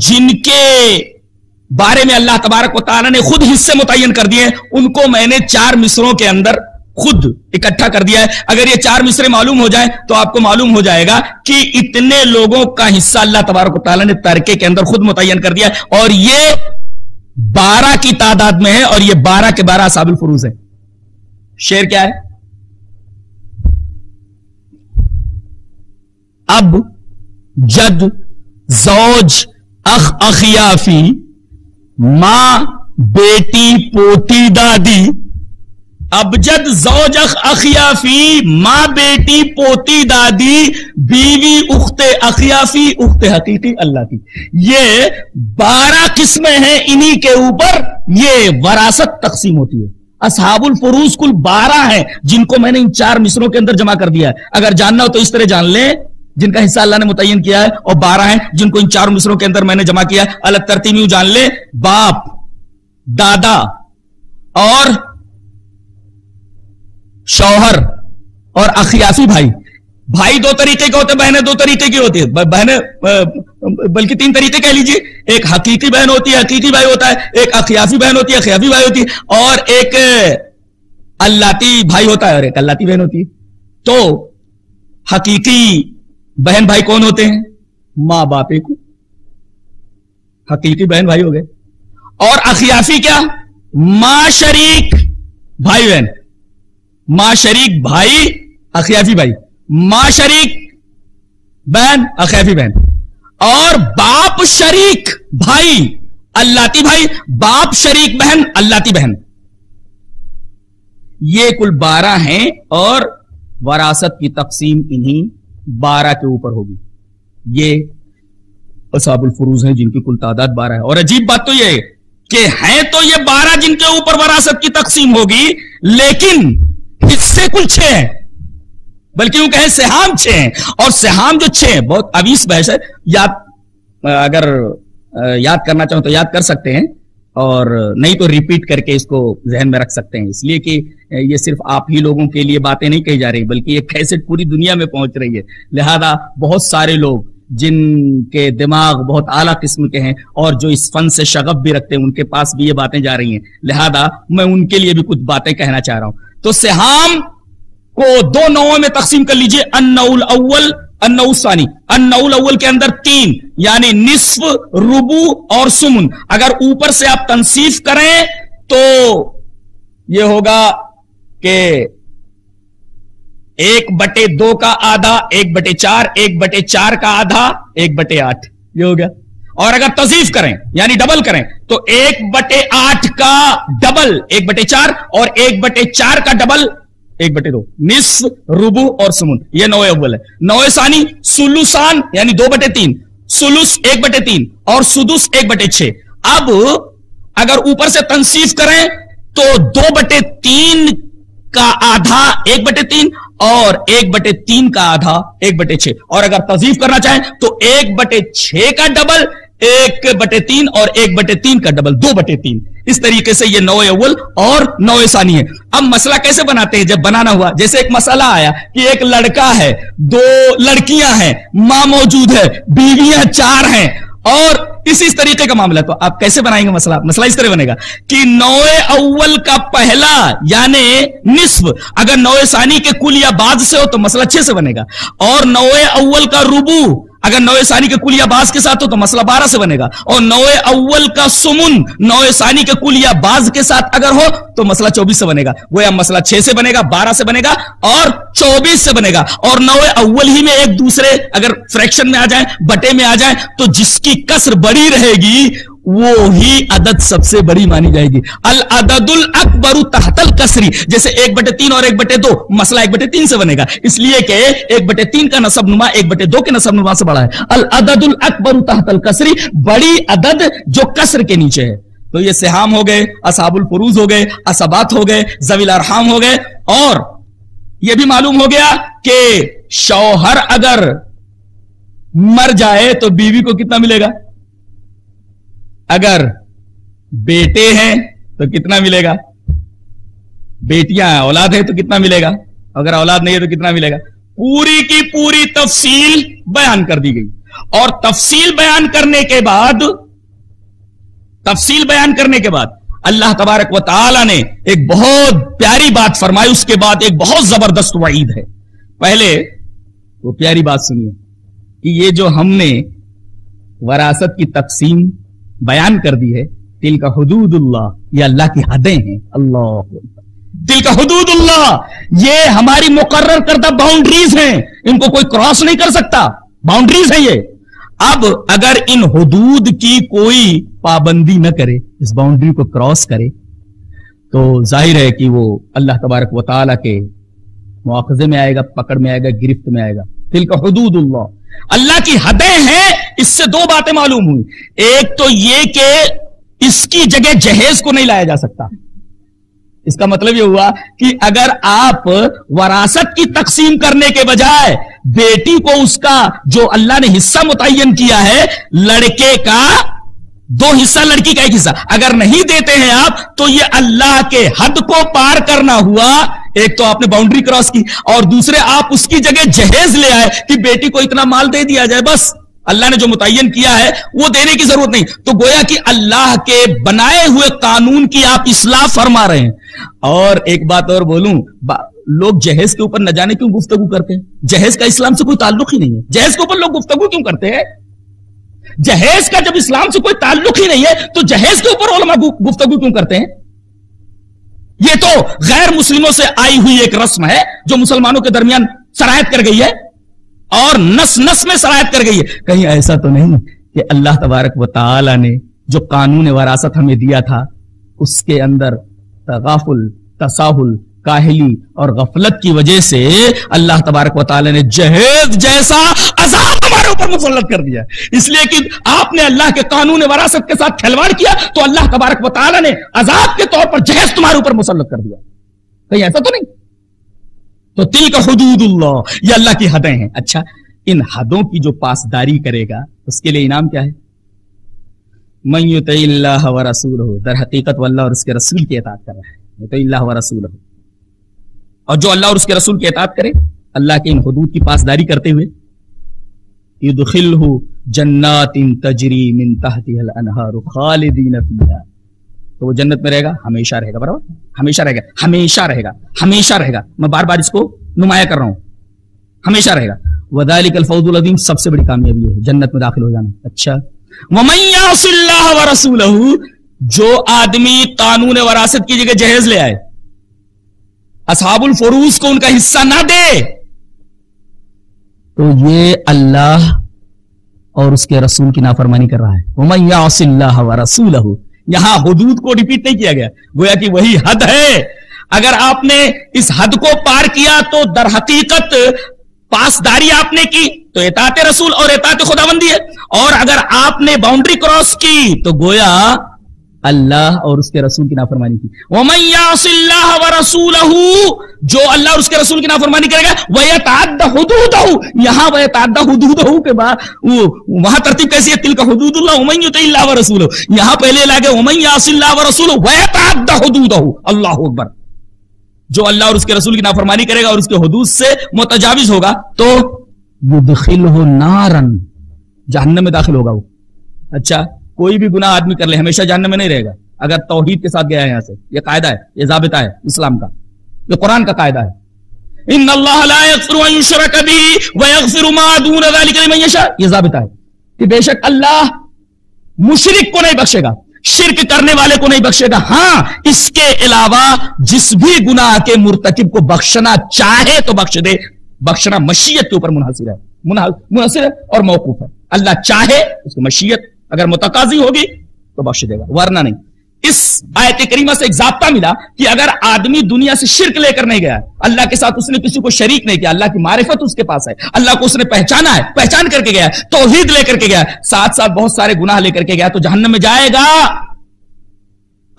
جن کے بارے میں اللہ تبارک و تعالیٰ نے خود حصے متعین کر دیے؟ ان کو میں نے 4 مصروں کے اندر خود اکٹھا کر دیا ہے. اگر یہ 4 مصرے معلوم ہو جائیں تو آپ کو معلوم ہو جائے گا کہ اتنے لوگوں کا حصہ اللہ تبارک و تعالیٰ نے ترکے کے اندر خود متعین کر دیا ہے، اور یہ 12 کی تعداد میں ہے، اور یہ 12 کے 12 اصحاب الفروز ہے. شعر کیا ہے؟ اب جد زوج اخ اخیافی، ماں بیٹی پوتی دادی. ابجد زوج اخ اخیافی، ماں بیٹی پوتی دادی، بیوی اخت اخیافی، اخت حقیقی اللہ کی. یہ 12 قسمیں ہیں، انہی کے اوپر یہ وراثت تقسیم ہوتی ہے. اصحاب الفروز کل 12 ہیں جن کو میں نے ان 4 مصروں کے اندر جمع کر دیا ہے. اگر جاننا ہو تو اس طرح جان لیں، جن کا حصہ اللہ نے متعین کیا ہے، اور 12 ہیں جن کو ان 4 مصروں کے اندر میں نے جمع کیا ہے. الگ ترتیب یوں جان لیں: باپ، دادا اور شوہر اور اخیافی بھائی. بھائی 2 طریقے کے ہوتے ہیں، بہنیں 2 طریقے کی ہوتی ہے. بہنیں بلکہ 3 طریقے کہہ لیجیے. ایک حقیقی بہن ہوتی ہے، حقیقی بھائی ہوتا ہے. ایک اخیافی بہن ہوتی ہے، اخیافی بھائی ہوتی ہے. اور ایک اللاتی بھائی ہوتا ہے اور ایک اللاتی بہن ہوتی ہے. تو حقیقی بہن بھائی کون ہوتے ہیں؟ ماں باپ ایک حقیقی بہن بھائی ہو گئے. اور اخیافی کیا؟ ماں شریک بھائی بہن. ماں شریک بھائی اخیافی بھائی، ماں شریک بہن اخیافی بہن، اور باپ شریک بھائی اللاتی بھائی، باپ شریک بہن اللاتی بہن. یہ کل 12 ہیں، اور وراثت کی تقسیم انہی 12 کے اوپر ہوگی. یہ اصحاب الفروز ہیں جن کی کل تعداد 12 ہے. اور عجیب بات تو یہ ہے کہ ہیں تو یہ 12 جن کے اوپر وراثت کی تقسیم ہوگی، لیکن حصے کل 6 ہیں، بلکہ یوں کہیں سہام 6 ہیں. اور سہام جو 6 ہیں بہت اویس بحث ہے. اگر یاد کرنا چاہوں تو یاد کر سکتے ہیں، اور نہیں تو ریپیٹ کر کے اس کو ذہن میں رکھ سکتے ہیں. اس لیے کہ یہ صرف آپ ہی لوگوں کے لیے باتیں نہیں کہی جا رہی، بلکہ یہ کیسٹ پوری دنیا میں پہنچ رہی ہے. لہذا بہت سارے لوگ جن کے دماغ بہت اعلیٰ قسم کے ہیں اور جو اس فن سے شغف بھی رکھتے ہیں، ان کے پاس بھی یہ باتیں جا رہی ہیں. لہذا میں ان کے لیے بھی کچھ باتیں کہنا چاہ رہا ہوں. تو سہام کو 2 نوعوں میں تقسیم کر لیجئے: النوع الاول، النوع الثانی. النوع الاول کے اندر 3، یعنی نصف، ربع اور سمن. اگر اوپر سے آپ تنصیف کریں تو یہ ہوگا کہ 1/2 کا آدھا 1/4، 1/4 کا آدھا 1/8، یہ ہو گیا. اور اگر تضعیف کریں یعنی ڈبل کریں تو 1/8 کا ڈبل 1/4 اور 1/4 کا ڈبل 1/2، نصف، ربع اور سمن. یہ نوع اول ہے. نوع ثانی سلوسان یعنی 2/3، سلوس 1/3 اور سدس 1/6. اب اگر اوپر سے تنصیف کریں تو 2/3 کا آدھا 1/3 اور 1/3 کا آدھا 1/6. اور اگر تضعیف کرنا چاہیں تو 1/6 کا ڈبل 1/3 اور 1/3 کا ڈبل 2/3. اس طریقے سے یہ نوع اول اور نوع ثانی ہے. اب مسئلہ کیسے بناتے ہیں؟ جب بنانا ہوا، جیسے ایک مسئلہ آیا کہ ایک لڑکا ہے، 2 لڑکیاں ہیں، ماں موجود ہے، بیویاں 4 ہیں، اور اس طریقے کا معاملہ. تو آپ کیسے بنائیں گے مسئلہ؟ مسئلہ اس طرح بنے گا کہ نوع اول کا پہلا یعنی نصف اگر نوع ثانی کے کل یا بعض سے ہو تو مسئلہ 6 سے بنے گا، اور نوع اول کا ربع اگر نوع ثانی کے کل یا بعض کے ساتھ ہو تو مسئلہ 12 سے بنے گا، اور نوع اول کا سمن نوع ثانی کے کل یا بعض کے ساتھ اگر ہو تو مسئلہ 24 سے بنے گا. وہ یا مسئلہ 6 سے بنے گا، 12 سے بنے گا اور 24 سے بنے گا. اور نوع اول ہی میں ایک دوسرے اگر فریکشن میں آ جائیں، بٹے میں آ جائیں، تو جس کی کسر بڑی رہے گی وہی عدد سب سے بڑی مانی جائے گی. العدد الاکبر تحت الکسری، جیسے 1/3 اور 1/2 مسئلہ 1/3 سے بنے گا، اس لیے کہ 1/3 کا نصب نما 1/2 کے نصب نما سے بڑا ہے. العدد الاکبر تحت الکسری، بڑی عدد جو کسر کے نیچے ہے. تو یہ سہام ہو گئے، اصحاب الفروز ہو گئے، عصبات ہو گئے، ذوی الارحام ہو گئے. اور یہ بھی معلوم ہو گیا کہ شوہر اگر مر جائے تو بیوی کو کتنا ملے گا؟ اگر بیٹے ہیں تو کتنا ملے گا؟ بیٹیاں اولاد ہے تو کتنا ملے گا؟ اگر اولاد نہیں ہے تو کتنا ملے گا؟ پوری کی پوری تفصیل بیان کر دی گئی. اور تفصیل بیان کرنے کے بعد اللہ تبارک و تعالی نے ایک بہت پیاری بات فرمائی، اس کے بعد ایک بہت زبردست وعید ہے. پہلے وہ پیاری بات سنیے کہ یہ جو ہم نے وراثت کی تقسیم بیان کر دی ہے، تل کا حدود اللہ، یہ اللہ کی حدیں ہیں. اللہ تل کا حدود اللہ، یہ ہماری مقرر کردہ باؤنڈریز ہیں، ان کو کوئی کراس نہیں کر سکتا، باؤنڈریز ہیں یہ. اب اگر ان حدود کی کوئی پابندی نہ کرے، اس باؤنڈری کو کراس کرے، تو ظاہر ہے کہ وہ اللہ تبارک و تعالیٰ کے مواخذے میں آئے گا، پکڑ میں آئے گا، گرفت میں آئے گا. تل کا حدود اللہ، اللہ کی حدیں ہیں. اس سے دو باتیں معلوم ہوئی. ایک تو یہ کہ اس کی جگہ جہیز کو نہیں لایا جا سکتا. اس کا مطلب یہ ہوا کہ اگر آپ وراثت کی تقسیم کرنے کے بجائے بیٹی کو اس کا جو اللہ نے حصہ متعین کیا ہے، لڑکے کا 2 حصہ، لڑکی کا 1 حصہ، اگر نہیں دیتے ہیں آپ، تو یہ اللہ کے حد کو پار کرنا ہوا. ایک تو آپ نے باؤنڈری کراس کی، اور دوسرے آپ اس کی جگہ جہیز لے آئے کہ بیٹی کو اتنا مال دے دیا جائے، بس اللہ نے جو متعین کیا ہے وہ دینے کی ضرورت نہیں. تو گویا کہ اللہ کے بنائے ہوئے قانون کی آپ اصلاح فرما رہے ہیں. اور ایک بات اور بولوں، لوگ جہیز کے اوپر نہ جانے کیوں گفتگو کرتے ہیں. جہیز کا اسلام سے کوئی تعلق ہی نہیں ہے. جہیز کے اوپر لوگ گفتگو کیوں کرتے ہیں؟ جہیز کا جب اسلام سے کوئی تعلق ہی نہیں ہے تو جہیز کے اوپر علماء گفتگو کیوں کرتے ہیں؟ یہ تو غیر مسلموں سے آئی ہوئی ایک رسم ہے جو مسلمانوں کے درمیان سرایت کر گئی ہے، اور نس نس میں سرایت کر گئی ہے. کہیں ایسا تو نہیں کہ اللہ تبارک و تعالی نے جو قانون وراثت ہمیں دیا تھا اس کے اندر تغافل، تساہل، کاہلی اور غفلت کی وجہ سے اللہ تبارک و تعالی نے جہیز جیسا عذاب ہمارے اوپر مسلط کر دیا. اس لیے کہ آپ نے اللہ کے قانون وراثت کے ساتھ کھلواڑ کیا تو اللہ تبارک و تعالی نے عذاب کے طور پر جہیز تمہارے اوپر مسلط کر دیا. کہیں ایسا تو نہیں؟ تو تل کا حدود اللہ، یہ اللہ کی حدیں ہیں. اچھا، ان حدوں کی جو پاسداری کرے گا اس کے لیے انعام کیا ہے؟ من یطع اللہ ورسولہ، در حقیقت وہ اللہ اور اس کے رسول کی اطاعت کر رہا ہے. یطع اللہ ورسولہ، اور جو اللہ اور اس کے رسول کی اطاعت کرے، اللہ کے ان حدود کی پاسداری کرتے ہوئے، یدخلہ جنات تجری من تحتها الانہار خالدین فیہا، تو وہ جنت میں رہے گا، ہمیشہ رہے گا. برابر، ہمیشہ رہے گا، ہمیشہ رہے گا، ہمیشہ رہے گا. میں بار بار اس کو نمایاں کر رہا ہوں، ہمیشہ رہے گا. وذالک الفوز العظیم، سب سے بڑی کامیابی ہے جنت میں داخل ہو جانا. اچھا، ومن یعص اللہ ورسولہ، جو آدمی قانون وراثت کی جگہ جہیز لے آئے، اصحاب الفروض کو ان کا حصہ نہ دے، تو یہ اللہ اور اس کے رسول کی نافرمانی کر رہا ہے. ومن یعص اللہ ورسولہ، یہاں حدود کو ریپیٹ نہیں کیا گیا، گویا کہ وہی حد ہے. اگر آپ نے اس حد کو پار کیا تو در حقیقت پاسداری آپ نے کی تو اطاعت رسول اور اطاعت خداوندی ہے، اور اگر آپ نے باؤنڈری کراس کی تو گویا اللہ اور اس کے رسول کی نافرمانی کی. وَمَن يَعْصِ اللَّهَ وَرَسُولَهُ، جو اللہ اور اس کے رسول کی نافرمانی کرے گا، وَيَتَعَدَّ حُدُودَهُ، یہاں وَيَتَعَدَّ حُدُودَهُ کے بعد وہاں ترتیب کیسی ہے؟ تِلْكَ حُدُودُ اللَّهِ وَمَن يُطِعِ اللَّهَ وَرَسُولَهُ، یہاں پہلے لاگے وَمَن يَعْصِ اللَّهَ وَرَسُولَهُ وَيَتَعَدَّ حُدُودَهُ. اللہ اکبر. جو اللہ اور اس کے رسول کی نافرمانی کرے گا اور اس کے حدود سے متجاوز ہوگا تو يُدْخِلْهُ نَارًا، جہنم میں داخل ہوگا وہ. اچھا، کوئی بھی گناہ آدمی کر لے ہمیشہ جہنم میں نہیں رہے گا اگر توحید کے ساتھ گیا ہے. یہاں سے یہ قاعدہ ہے، یہ ضابطہ ہے اسلام کا، یہ قرآن کا قاعدہ ہے. ان اللہ لا یغفر ان یشرک بہ ویغفر ما دون ذلک لمن یشاء، یہ ضابطہ ہے کہ بے شک اللہ مشرک کو نہیں بخشے گا، شرک کرنے والے کو نہیں بخشے گا. ہاں، اس کے علاوہ جس بھی گناہ کے مرتکب کو بخشنا چاہے تو بخش دے. بخشنا مشیت کے اوپر منحصر ہے اور موقوف ہے. اللہ چاہے، اس کی مشیت اگر متقاضی ہوگی تو بخش دے گا، ورنہ نہیں. اس آیت کریمہ سے ایک ضابطہ ملا کہ اگر آدمی دنیا سے شرک لے کر نہیں گیا، اللہ کے ساتھ اس نے کسی کو شریک نہیں کیا، اللہ کی معرفت اس کے پاس ہے، اللہ کو اس نے پہچانا ہے، پہچان کر کے گیا ہے، توحید لے کر کے گیا ہے، ساتھ ساتھ بہت سارے گناہ لے کر کے گیا تو جہنم میں جائے گا.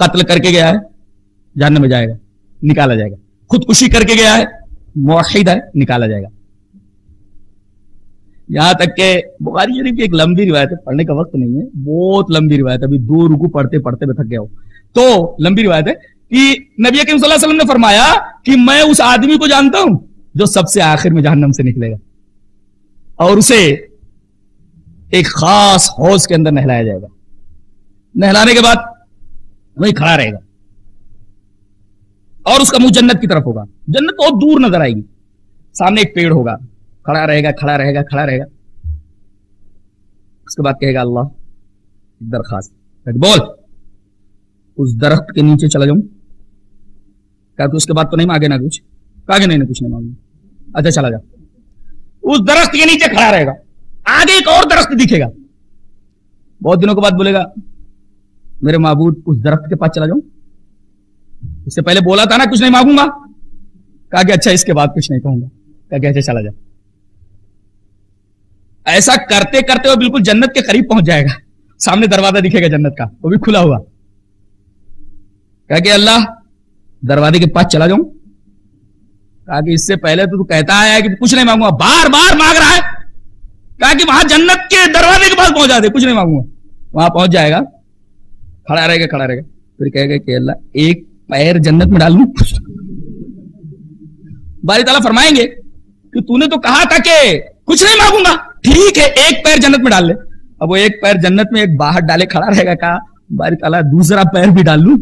قتل کر کے گیا ہے، جہنم میں جائے گا، نکالا جائے گا. خودکشی کر کے گیا ہے، موحد ہے، نکالا جائے گا. یہاں تک کہ بخاری شریف کی ایک لمبی روایت ہے، پڑھنے کا وقت نہیں ہے، بہت لمبی روایت ہے، ابھی 2 رکوع پڑھتے پڑھتے میں تھک گیا ہوں. تو لمبی روایت ہے کہ نبی کریم صلی اللہ علیہ وسلم نے فرمایا کہ میں اس آدمی کو جانتا ہوں جو سب سے آخر میں جہنم سے نکلے گا اور اسے ایک خاص حوض کے اندر نہلایا جائے گا. نہلانے کے بعد وہی کھڑا رہے گا اور اس کا منہ جنت کی طرف ہوگا. جنت بہت دور نظر آئے گی. سامنے ایک پیڑ ہوگا, کھڑا رہے گا کھڑا رہے گا کھڑا رہے گا. اس کے بعد کہے گا اللہ درخواست, بول اس درخت کے نیچے چلا جاؤں. کہا کہ اس کے بعد تو نہیں مانگے نا کچھ. کہا کہ نہیں کچھ نہیں مانگے. اچھا چلا جا. اس درخت کے نیچے کھڑا رہے گا. آگے ایک اور درخت دکھے گا. بہت دنوں کے بعد بولے گا میرے معبود اس درخت کے پاس چلا جاؤں. اس سے پہلے بولا تھا نا کچھ نہیں مانگوں گا. کہا کہ اچھا اس کے بعد کچھ نہیں کہوں گا. کہا کہ اچھا چلا جا. ایسا کرتے کرتے وہ بالکل جنت کے قریب پہنچ جائے گا. سامنے دروازہ دکھے گا جنت کا, وہ بھی کھلا ہوا. کہا کہ اللہ دروازے کے پاس چلا جاؤں. کہا کہ اس سے پہلے تو کہتا ہے کہ کچھ نہیں مانگوں گا, بار بار مانگ رہا ہے. کہا کہ وہاں جنت کے دروازے کے پاس پہنچا دے, کچھ نہیں مانگوں گا. وہاں پہنچ جائے گا, کھڑا رہے گا کھڑا رہے گا. پھر کہے گا کہ اللہ ایک پیر جنت میں ڈال لوں. باری تعالیٰ فرمائیں گے کہ تو نے تو کہا تھا کہ کچھ نہیں مانگوں گا, ٹھیک ہے ایک پیر جنت میں ڈال لے. اب وہ ایک پیر جنت میں ایک باہر ڈالے کھڑا رہے گا. کہا باری تعالیٰ دوسرا پیر بھی ڈال لوں.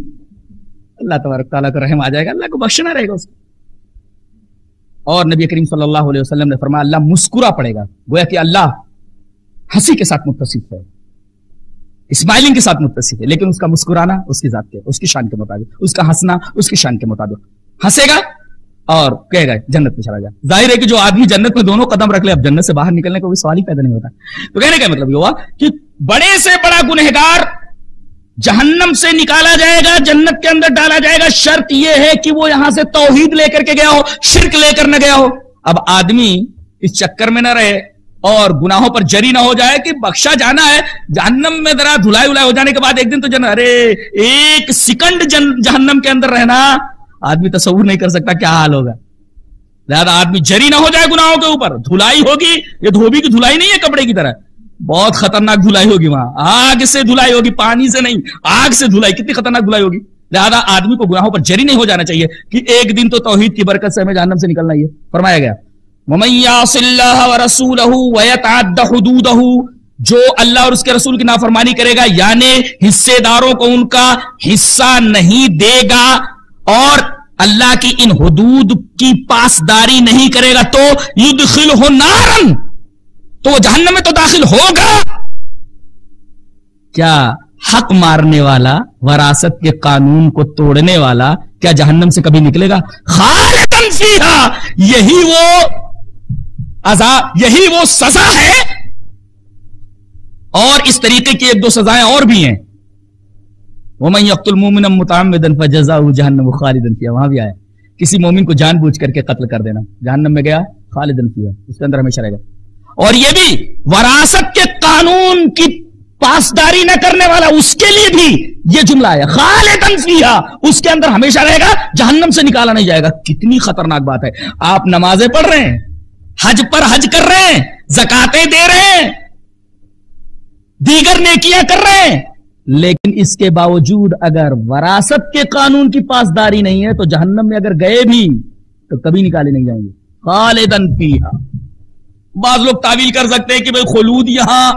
اللہ تبارک تعالیٰ کو رحم آ جائے گا, اللہ کو بخشنا رہے گا اس کو. اور نبی کریم صلی اللہ علیہ وسلم نے فرمایا اللہ مسکرا پڑے گا, گویا کہ اللہ ہنسی کے ساتھ متصف ہے, اسمائلنگ کے ساتھ متصف ہے, لیکن اس کا مسکرانا اس کی ذات کے, اس کی شان کے مطابق, اس کا ہنسنا اس کی شان کے مطابق. ہنسے گا اور کہے گا جنت میں چلا جائے. ظاہر ہے کہ جو آدمی جنت میں دونوں قدم رکھ لے, اب جنت سے باہر نکلنے کا کوئی سوال ہی پیدا نہیں ہوتا. تو کہنے کا مطلب یہ ہوا کہ بڑے سے بڑا گنہگار جہنم سے نکالا جائے گا, جنت کے اندر ڈالا جائے گا. شرط یہ ہے کہ وہ یہاں سے توحید لے کر کے گیا ہو, شرک لے کر نہ گیا ہو. اب آدمی اس چکر میں نہ رہے اور گناہوں پر جری نہ ہو جائے کہ بخشا جانا ہے جہنم میں, ذرا دھلائی ہو جانے کے بعد ایک دن تو ارے ایک سیکنڈ جہنم کے اندر رہنا آدمی تصور نہیں کر سکتا کیا حال ہوگا. لہذا آدمی جری نہ ہو جائے گناہوں کے اوپر. دھلائی ہوگی, یہ دھوبی کی دھلائی نہیں ہے کپڑے کی طرح, بہت خطرناک دھلائی ہوگی وہاں. آگ سے دھلائی ہوگی, پانی سے نہیں, آگ سے دھلائی. کتنی خطرناک دھلائی ہوگی. لہذا آدمی کو گناہوں پر جری نہیں ہو جانا چاہیے کہ ایک دن تو توحید کی برکت سے ہمیں جہنم سے نکلنا ہی ہے. فرمایا گیا وَمَن يَعْصِ اللَّهَ وَرَسُولَهُ وَيَتَعَدَّ حُدُودَهُ, جو اللہ اور اس کے رسول کی نافرمانی کرے گا یعنی حصے داروں کو ان کا حصہ نہیں دے گا اور اللہ کی ان حدود کی پاسداری نہیں کرے گا تو یدخلہ نارن, تو وہ جہنم میں تو داخل ہوگا. کیا حق مارنے والا, وراثت کے قانون کو توڑنے والا کیا جہنم سے کبھی نکلے گا؟ خالدن فیہا, یہی وہ عذاب, یہی وہ سزا ہے. اور اس طریقے کی ایک دو سزائیں اور بھی ہیں. وَمَن يَقْتُلْ مُؤْمِنًا مُتَعَمِّدًا فَجَزَاؤُهُ جَهَنَّمُ خَالِدًا فِيهَا, وہاں بھی آیا کسی مومن کو جان بوجھ کر کے قتل کر دینا, جہنم میں گیا خالدن فیہا, اس کے اندر ہمیشہ رہے گا. اور یہ بھی وراثت کے قانون کی پاسداری نہ کرنے والا, اس کے لیے بھی یہ جملہ ہے خالدن فیہا, اس کے اندر ہمیشہ رہے گا, جہنم سے نکالا نہیں جائے گا. کتنی خطرناک بات ہے. آپ نمازیں پڑھ رہے ہیں, حج پر حج کر رہے ہیں, زکاتیں دے رہے ہیں, دیگر نیکیاں کر رہے ہیں, لیکن اس کے باوجود اگر وراثت کے قانون کی پاسداری نہیں ہے تو جہنم میں اگر گئے بھی تو کبھی نکالے نہیں جائیں گے. خالدن فیہا. بعض لوگ تعویل کر سکتے ہیں کہ بھئی خلود یہاں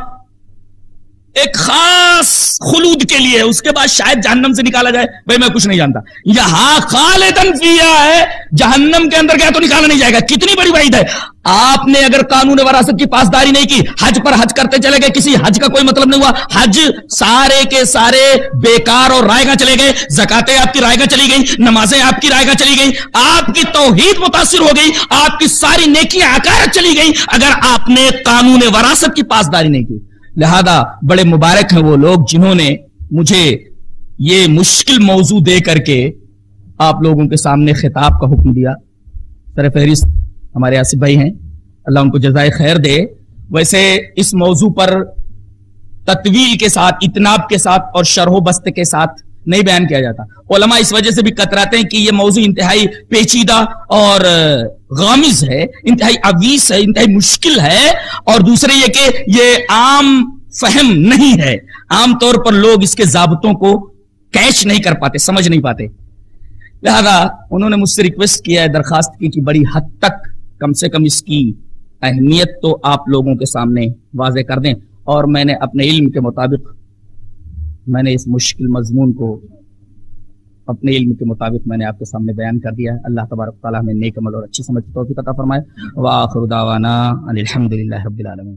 ایک خاص خلود کے لیے, اس کے بعد شاید جہنم سے نکالا جائے. بھئی میں کچھ نہیں جانتا, یہاں خالدن فیہا ہے, جہنم کے اندر گیا تو نکالا نہیں جائے گا. کتنی بڑی وعید ہے. آپ نے اگر قانون وراثت کی پاسداری نہیں کی, حج پر حج کرتے چلے گئے, کسی حج کا کوئی مطلب نہیں ہوا, حج سارے کے سارے بیکار اور رائے گاہ چلے گئے, زکاتیں آپ کی رائے گاہ چلی گئی, نمازیں آپ کی رائے گاہ چلی گئی, آپ کی توحید متاثر ہو گئی, آپ کی ساری نیکیاں عقارت چلی گئی اگر آپ نے قانون وراثت کی پاسداری نہیں کی. لہذا بڑے مبارک ہیں وہ لوگ جنہوں نے مجھے یہ مشکل موضوع دے کر کے آپ لوگوں کے سامنے خطاب کا حکم دیا. سر فہرست ہمارے آصف بھائی ہیں, اللہ ان کو جزائے خیر دے. ویسے اس موضوع پر تطویل کے ساتھ, اتناب کے ساتھ اور شرح و بست کے ساتھ نہیں بیان کیا جاتا. علماء اس وجہ سے بھی کتراتے ہیں کہ یہ موضوع انتہائی پیچیدہ اور غامض ہے, انتہائی عویص ہے, انتہائی مشکل ہے, اور دوسرے یہ کہ یہ عام فہم نہیں ہے. عام طور پر لوگ اس کے ضابطوں کو کیچ نہیں کر پاتے, سمجھ نہیں پاتے. لہذا انہوں نے مجھ سے ریکویسٹ کیا ہے, درخواست کی کہ بڑی حد تک کم سے کم اس کی اہمیت تو آپ لوگوں کے سامنے واضح کر دیں. اور میں نے اپنے علم کے مطابق میں نے اس مشکل مضمون کو اپنے علم کے مطابق میں نے آپ کے سامنے بیان کر دیا ہے. اللہ تبارک تعالیٰ ہمیں نیک عمل اور اچھی سمجھ توفیق عطا فرمائے. وآخر دعوانا ان الحمد للہ رب العالمین.